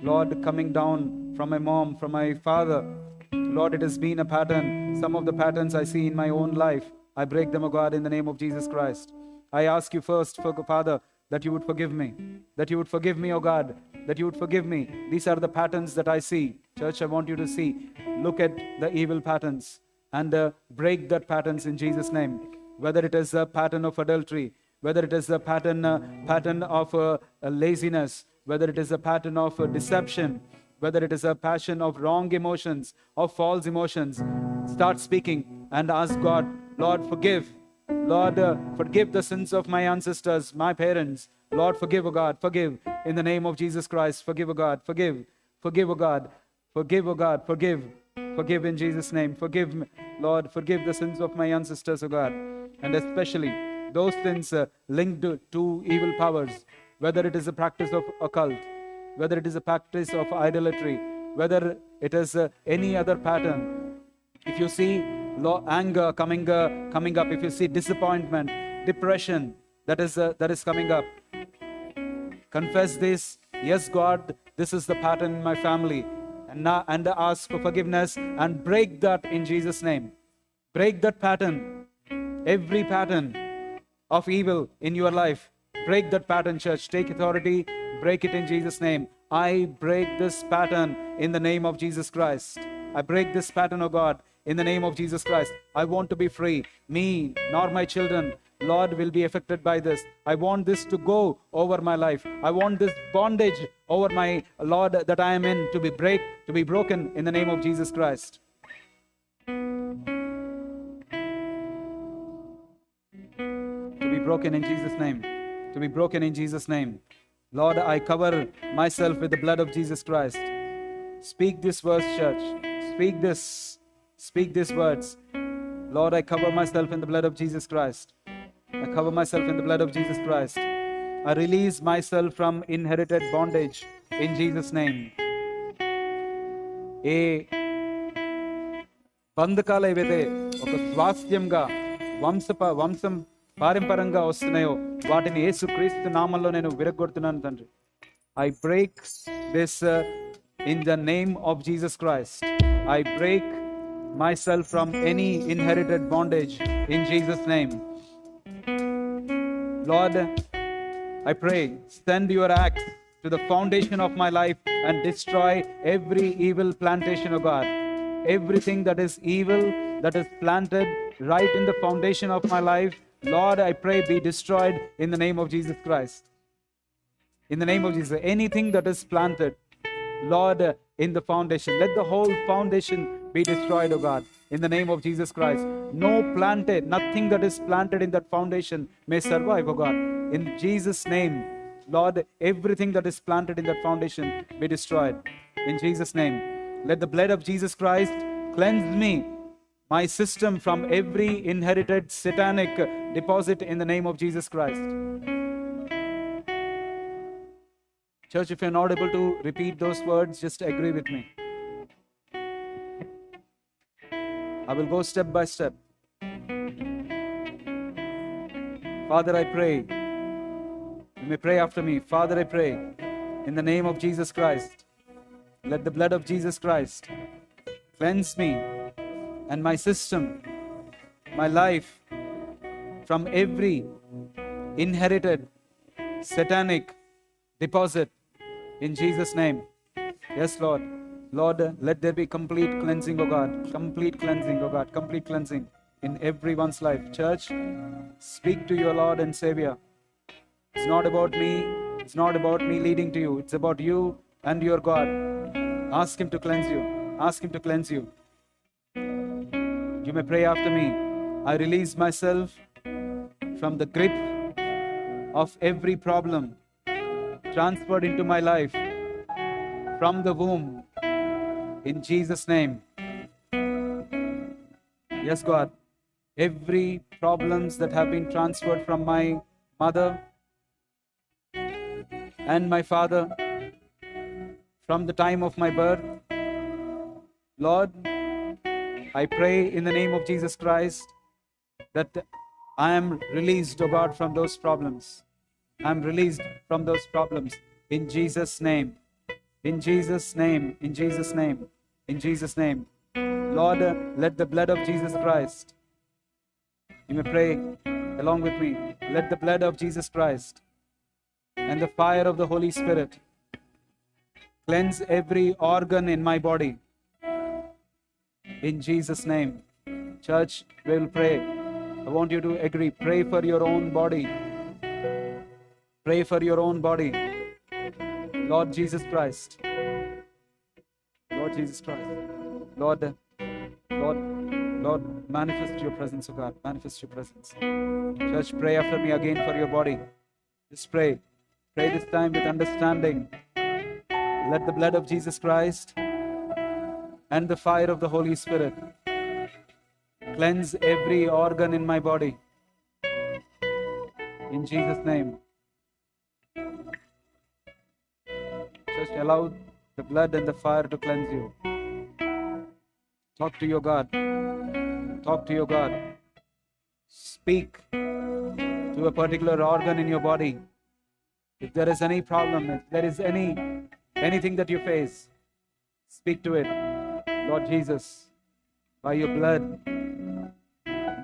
Lord, coming down from my mom, from my father, Lord, it has been a pattern. Some of the patterns I see in my own life, I break them, oh God, in the name of Jesus Christ. I ask you first, Father, that you would forgive me. That you would forgive me, oh God. That you would forgive me. These are the patterns that I see. Church, I want you to see. Look at the evil patterns and break that patterns in Jesus' name. Whether it is a pattern of adultery, whether it is a pattern of laziness, whether it is a pattern of deception, whether it is a passion of wrong emotions, of false emotions, start speaking and ask God, Lord, forgive. Lord, forgive the sins of my ancestors, my parents. Lord, forgive, oh God, forgive. In the name of Jesus Christ, forgive, oh God, forgive. Forgive, oh God. Forgive, oh God, forgive. Forgive in Jesus' name. Forgive me. Lord, forgive the sins of my ancestors, oh God. And especially those sins linked to evil powers, whether it is a practice of occult, whether it is a practice of idolatry, whether it is any other pattern. If you see anger coming up, if you see disappointment, depression that is coming up, confess this. Yes, God, this is the pattern in my family, and ask for forgiveness and break that in Jesus' name. Break that pattern, every pattern of evil in your life. Break that pattern, church. Take authority, break it in Jesus' name. I break this pattern in the name of Jesus Christ. I break this pattern, oh God, in the name of Jesus Christ. I want to be free. Me, nor my children, Lord, will be affected by this. I want this to go over my life. I want this bondage over my Lord that I am in to be broken in the name of Jesus Christ. To be broken in Jesus' name. To be broken in Jesus' name. Lord, I cover myself with the blood of Jesus Christ. Speak this verse, church. Speak these words. Lord, I cover myself in the blood of Jesus Christ. I cover myself in the blood of Jesus Christ. I release myself from inherited bondage in Jesus' name. ఏ బంధకాలు ఏవైతే ఒక స్వాస్థ్యంగా వంశం పారంపరంగా వస్తున్నాయో వాటిని యేసుక్రీస్తు నామంలో నేను విరగొడుతున్నాను తండ్రి. I break this in the name of Jesus Christ. I break myself from any inherited bondage in Jesus' name. Lord, I pray, send your axe to the foundation of my life and destroy every evil plantation, of God. Everything that is evil, that is planted right in the foundation of my life, Lord, I pray be destroyed in the name of Jesus Christ. In the name of Jesus, anything that is planted, Lord, in the foundation, let the whole foundation be destroyed, O God, in the name of Jesus Christ. Nothing that is planted in that foundation may survive, O God. In Jesus' name, Lord, everything that is planted in that foundation be destroyed. In Jesus' name, let the blood of Jesus Christ cleanse me, my system, from every inherited satanic deposit in the name of Jesus Christ. Church, if you're not able to repeat those words, just agree with me. I will go step by step. Father, I pray. You may pray after me. Father, I pray. In the name of Jesus Christ, let the blood of Jesus Christ cleanse me and my system, my life, from every inherited satanic deposit in Jesus' name. Yes, Lord. Lord, let there be complete cleansing, oh God. Complete cleansing, oh God. Complete cleansing in everyone's life. Church, speak to your Lord and Savior. It's not about me. It's not about me leading to you. It's about you and your God. Ask Him to cleanse you. Ask Him to cleanse you. You may pray after me. I release myself from the grip of every problem transferred into my life from the womb in Jesus' name. Yes, God. Every problems that have been transferred from my mother and my father from the time of my birth, Lord, I pray in the name of Jesus Christ that I am released, oh God, from those problems. I am released from those problems in Jesus' name. In Jesus' name. In Jesus' name. In Jesus' name. Lord, let the blood of Jesus Christ, you may pray along with me, let the blood of Jesus Christ and the fire of the Holy Spirit cleanse every organ in my body. In Jesus' name. Church, we will pray. I want you to agree. Pray for your own body. Pray for your own body. Lord Jesus Christ. Lord Jesus Christ. Lord, manifest your presence, oh God. Manifest your presence. Church, pray after me again for your body. Just pray. Pray this time with understanding. Let the blood of Jesus Christ and the fire of the Holy Spirit cleanse every organ in my body. In Jesus' name. Just allow the blood and the fire to cleanse you. Talk to your God. Talk to your God. Speak to a particular organ in your body. If there is any problem, if there is anything that you face, speak to it. Lord Jesus, by your blood and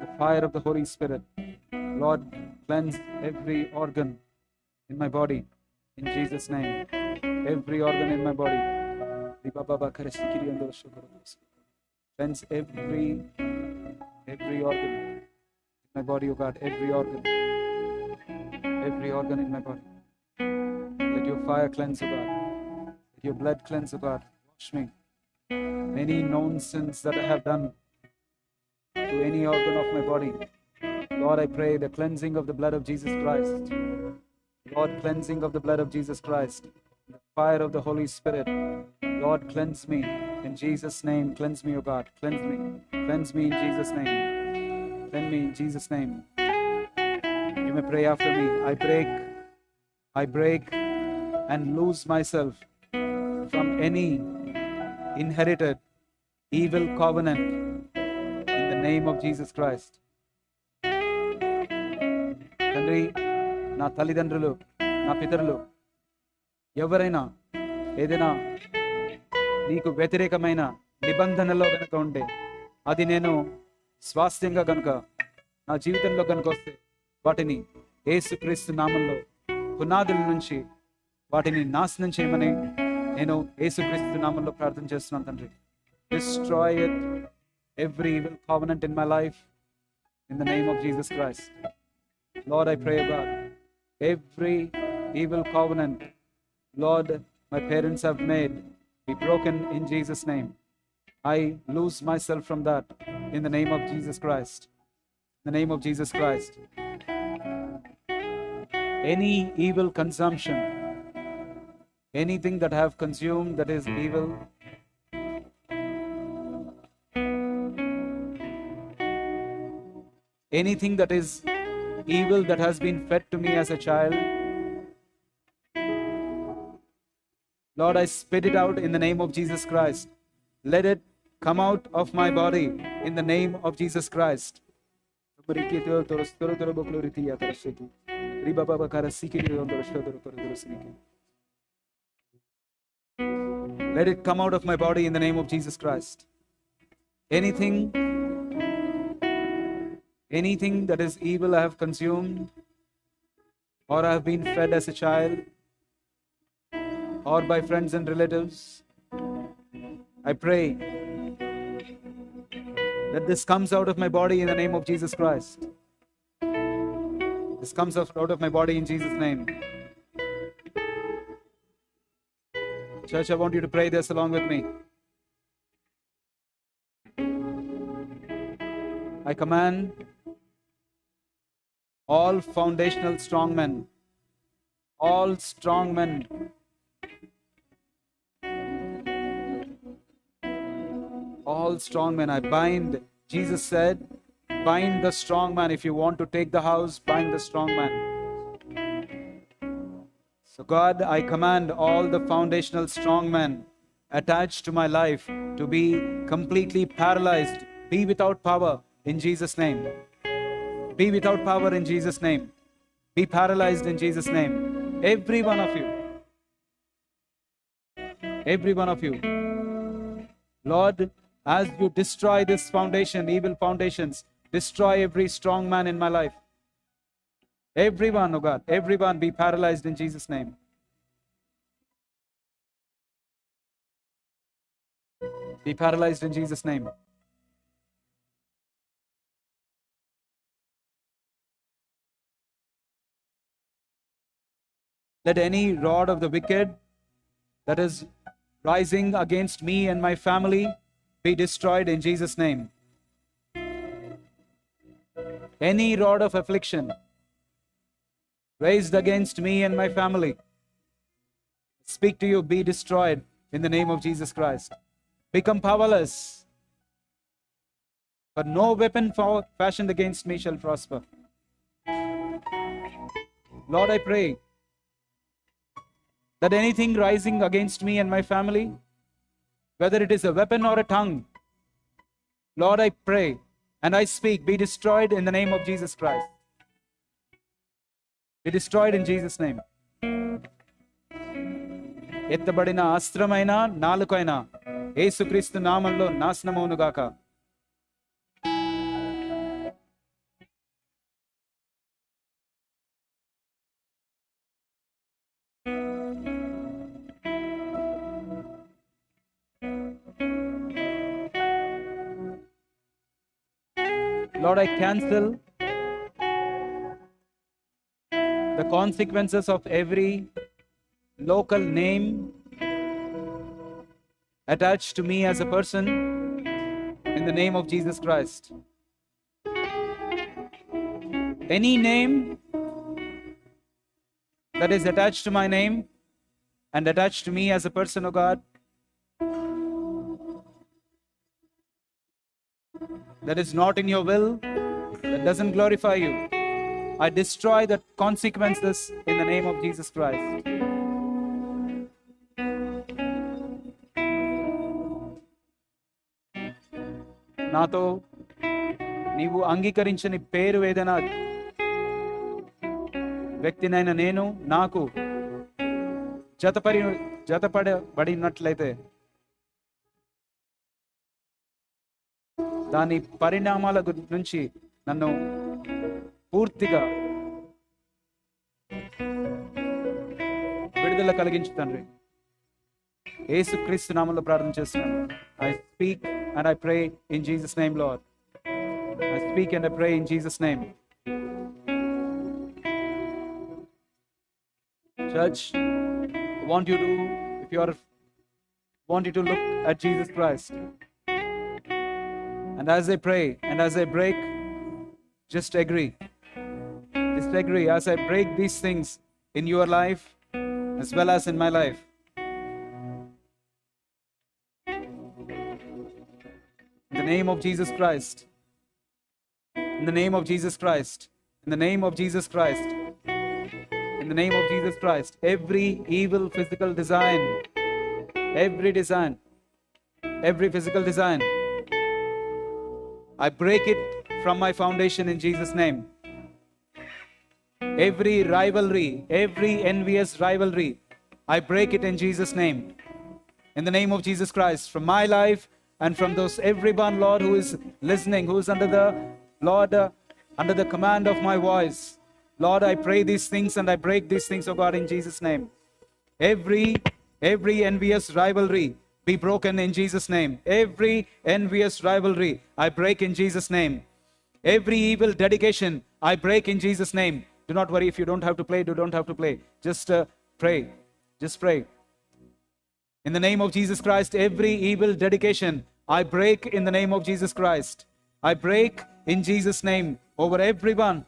the fire of the Holy Spirit, Lord, cleanse every organ in my body. In Jesus' name. Every organ in my body. Cleanse every organ in my body, oh God. Every organ in my body. Let your fire cleanse, oh God. Let your blood cleanse, oh God. Wash me. Any known sins that I have done to any organ of my body, Lord, I pray the cleansing of the blood of Jesus Christ. Lord, cleansing of the blood of Jesus Christ. The fire of the Holy Spirit. Lord, cleanse me in Jesus' name. Cleanse me, O God. Cleanse me. Cleanse me in Jesus' name. Cleanse me in Jesus' name. You may pray after me. I break and lose myself from any inherited evil covenant in the name of Jesus Christ. తండ్రి, నా తల్లిదండ్రులు, నా పితరులు ఎవరైనా ఏదైనా నీకు వ్యతిరేకమైన నిబంధనలో కనుక ఉండే, అది నేను స్వాస్థ్యంగా కనుక నా జీవితంలో కనుక వస్తే వాటిని యేసుక్రీస్తు నామంలో పునాదుల నుంచి వాటిని నాశనం చేయమని నేను యేసుక్రీస్తు నామంలో ప్రార్థన చేస్తున్నాను తండ్రి. Destroy it, every evil covenant in my life, in the name of Jesus Christ. Lord, I pray, God, every evil covenant, Lord, my parents have made, be broken in Jesus' name. I lose myself from that in the name of Jesus Christ. In the name of Jesus Christ. Any evil consumption, anything that I have consumed that is evil, anything that is evil that has been fed to me as a child, Lord, I spit it out in the name of Jesus Christ. Let it come out of my body in the name of Jesus Christ. Let it come out of my body in the name of Jesus Christ. Anything that is evil I have consumed or I have been fed as a child, or by friends and relatives, I pray that this comes out of my body in the name of Jesus Christ. This comes out of my body in Jesus' name. Church, I want you to pray this along with me. I command all foundational strong men, all strong men, all strong men, I bind. Jesus said, bind the strong man. If you want to take the house, bind the strong man. So God, I command all the foundational strong men attached to my life to be completely paralyzed, be without power in Jesus' name. Be without power in Jesus' name. Be paralyzed in Jesus' name. Every one of you. Every one of you. Lord, as you destroy this foundation, evil foundations, destroy every strong man in my life. Everyone, oh God, everyone be paralyzed in Jesus' name. Be paralyzed in Jesus' name. Let any rod of the wicked that is rising against me and my family be destroyed in Jesus' name. Any rod of affliction raised against me and my family, speak to you, be destroyed in the name of Jesus Christ. Become powerless. For no weapon fashioned against me shall prosper. Lord, I pray that anything rising against me and my family, whether it is a weapon or a tongue, Lord, I pray and I speak, be destroyed in the name of Jesus Christ. Be destroyed in Jesus' name. ఎత్తబడిన అస్త్రమైన నాలుకైన యేసుక్రీస్తు నామంలో నాశనమవును గాక. Lord, I cancel the consequences of every local name attached to me as a person in the name of Jesus Christ. Any name that is attached to my name and attached to me as a person, oh God, that is not in your will, that doesn't glorify you, I destroy the consequences in the name of Jesus Christ. నాతో నీవు అంగీకరించని పేరు ఏదైనా వ్యక్తినైన నేను నాకు జతపడబడినట్లయితే దాని పరిణామాల నుంచి నన్ను పూర్తిగా విడుదల కలిగించు తండ్రి. యేసుక్రీస్తు నామములో ప్రార్థన చేస్తున్నాను. I speak and I pray in Jesus' name, Lord. I speak and I pray in Jesus' name. Church, I want you to, want you to look at Jesus Christ. And as I pray and as I break, just agree. Just agree as I break these things in your life as well as in my life. In the name of Jesus Christ. In the name of Jesus Christ. In the name of Jesus Christ. In the name of Jesus Christ. Every evil physical design, every physical design, I break it from my foundation in Jesus' name. Every rivalry, every envious rivalry, I break it in Jesus' name. In the name of Jesus Christ, from my life and from those everyone, Lord, who is listening, who is under the Lord, under the command of my voice. Lord, I pray these things and I break these things, oh God, in Jesus' name. Every envious rivalry be broken in Jesus' name. Every envious rivalry I break in Jesus' name. Every evil dedication I break in Jesus' name. Do not worry if you don't have to play, you don't have to play. Just pray. Just pray. In the name of Jesus Christ, every evil dedication I break in the name of Jesus Christ. I break in Jesus' name over everyone.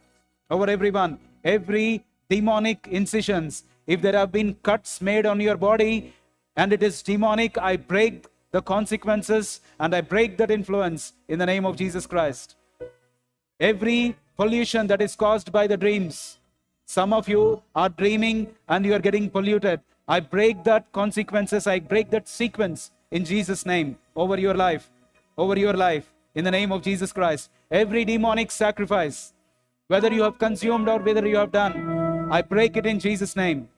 Over everyone. Every demonic incisions. If there have been cuts made on your body and it is demonic, I break the consequences and I break that influence in the name of Jesus Christ. Every pollution that is caused by the dreams. Some of you are dreaming and you are getting polluted. I break that consequences. I break that sequence in Jesus' name over your life. Over your life. In the name of Jesus Christ. Every demonic sacrifice, whether you have consumed or whether you have done, I break it in Jesus' name.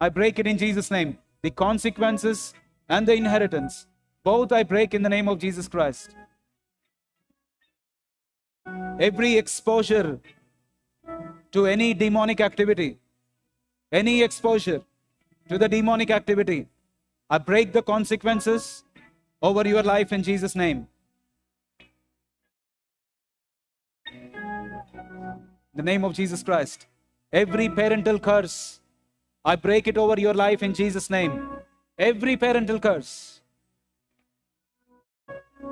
I break it in Jesus' name. The consequences and the inheritance, both I break in the name of Jesus Christ. Every exposure to any demonic activity, any exposure to the demonic activity, I break the consequences over your life in Jesus' name. In the name of Jesus Christ. Every parental curse, I break it over your life in Jesus' name. Every parental curse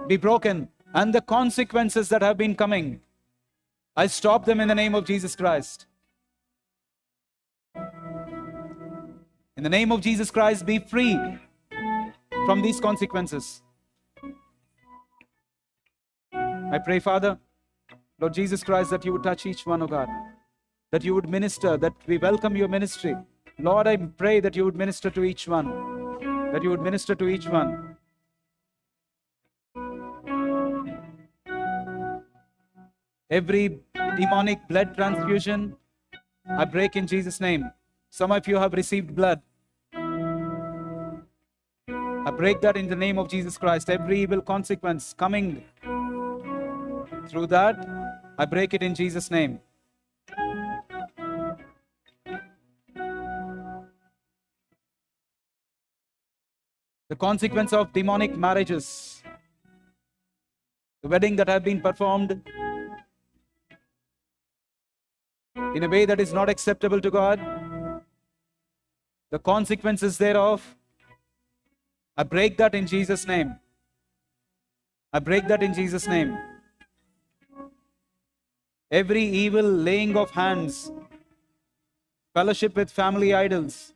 be broken, and the consequences that have been coming, I stop them in the name of Jesus Christ. In the name of Jesus Christ, be free from these consequences. I pray, Father, Lord Jesus Christ, that you would touch each one, oh God, that you would minister, that we welcome your ministry. Lord, I pray that you would minister to each one, that you would minister to each one. Every demonic blood transfusion, I break in Jesus' name. Some of you have received blood. I break that in the name of Jesus Christ. Every evil consequence coming through that, I break it in Jesus' name. The consequence of demonic marriages, the wedding that have been performed in a way that is not acceptable to God, the consequences thereof, I break that in Jesus' name. I break that in Jesus' name. Every evil laying of hands, fellowship with family idols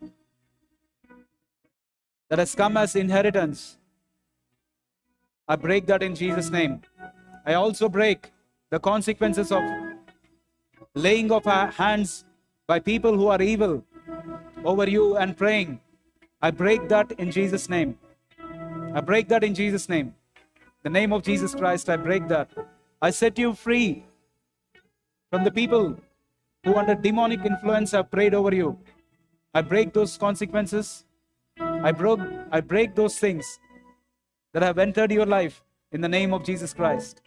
that has come as inheritance, I break that in Jesus' name. I also break the consequences of laying of hands by people who are evil over you and praying. I break that in Jesus' name. I break that in Jesus' name. The name of Jesus Christ, I break that. I set you free from the people who under demonic influence have prayed over you. I break those consequences. I break those things that have entered your life in the name of Jesus Christ.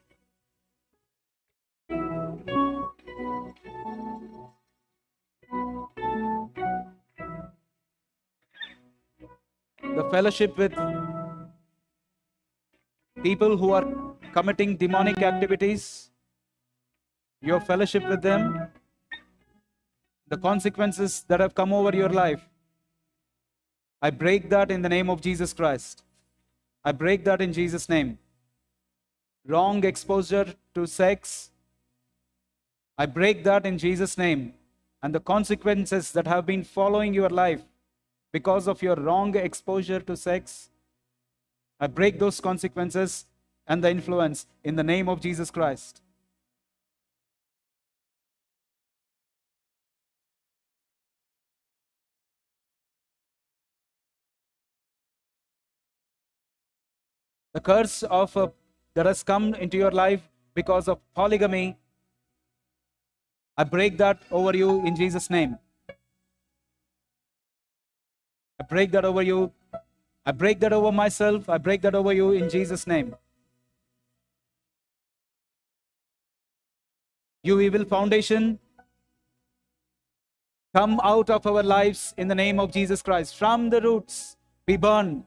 The fellowship with people who are committing demonic activities, your fellowship with them, the consequences that have come over your life, I break that in the name of Jesus Christ. I break that in Jesus' name. Wrong exposure to sex, I break that in Jesus' name. And the consequences that have been following your life because of your wrong exposure to sex, I break those consequences and the influence in the name of Jesus Christ. The curse of that has come into your life because of polygamy, I break that over you in Jesus' name. I break that over you. I break that over myself. I break that over you in Jesus' name. You evil foundation, come out of our lives in the name of Jesus Christ. From the roots, be burned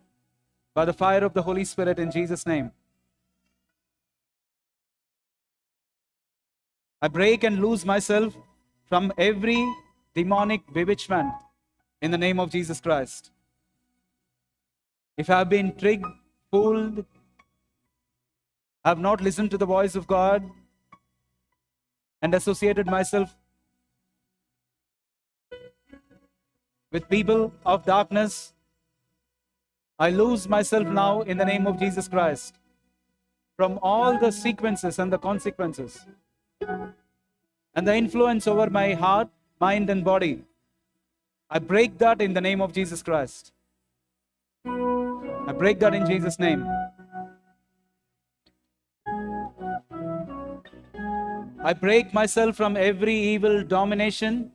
by the fire of the Holy Spirit in Jesus' name. I break and loose myself from every demonic bewitchment in the name of Jesus Christ. If I have been tricked, fooled, I have not listened to the voice of God and associated myself with people of darkness, I lose myself now in the name of Jesus Christ from all the sequences and the consequences and the influence over my heart, mind, and body. I break that in the name of Jesus Christ. I break that in Jesus' name. I break myself from every evil domination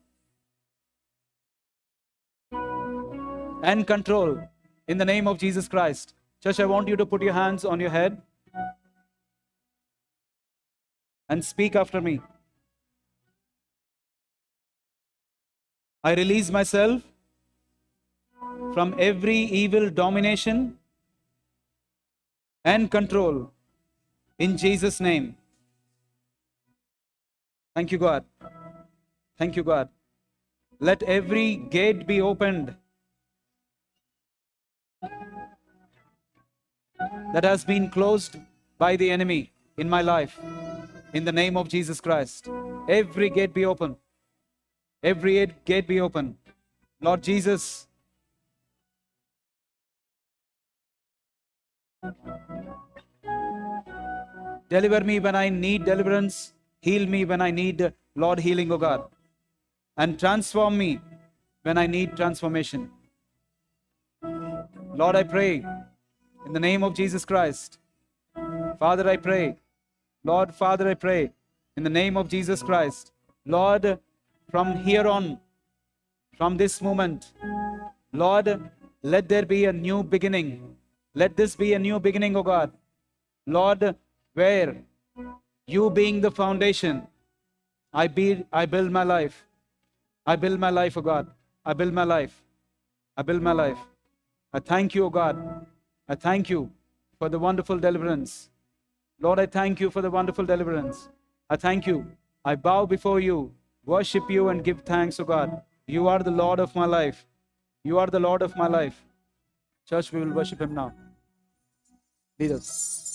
and control in the name of Jesus Christ. Church, I want you to put your hands on your head and speak after me. I release myself from every evil domination and control in Jesus' name. Thank you, God. Thank you, God. Let every gate be opened that has been closed by the enemy in my life. In the name of Jesus Christ. Every gate be open. Every gate be open. Lord Jesus, deliver me when I need deliverance. Heal me when I need, Lord, healing, O God. And transform me when I need transformation. Lord, I pray in the name of Jesus Christ. Father, I pray. Lord, Father, I pray in the name of Jesus Christ. Lord, from here on, from this moment, Lord, let there be a new beginning. Let this be a new beginning, O God. Lord, where you being the foundation, I build my life. I build my life, O God. I build my life. I build my life. I thank you, O God. I thank you for the wonderful deliverance. Lord, I thank you for the wonderful deliverance. I thank you. I bow before you, worship you, and give thanks, O God. You are the Lord of my life. You are the Lord of my life. Church, we will worship him now. Lead us.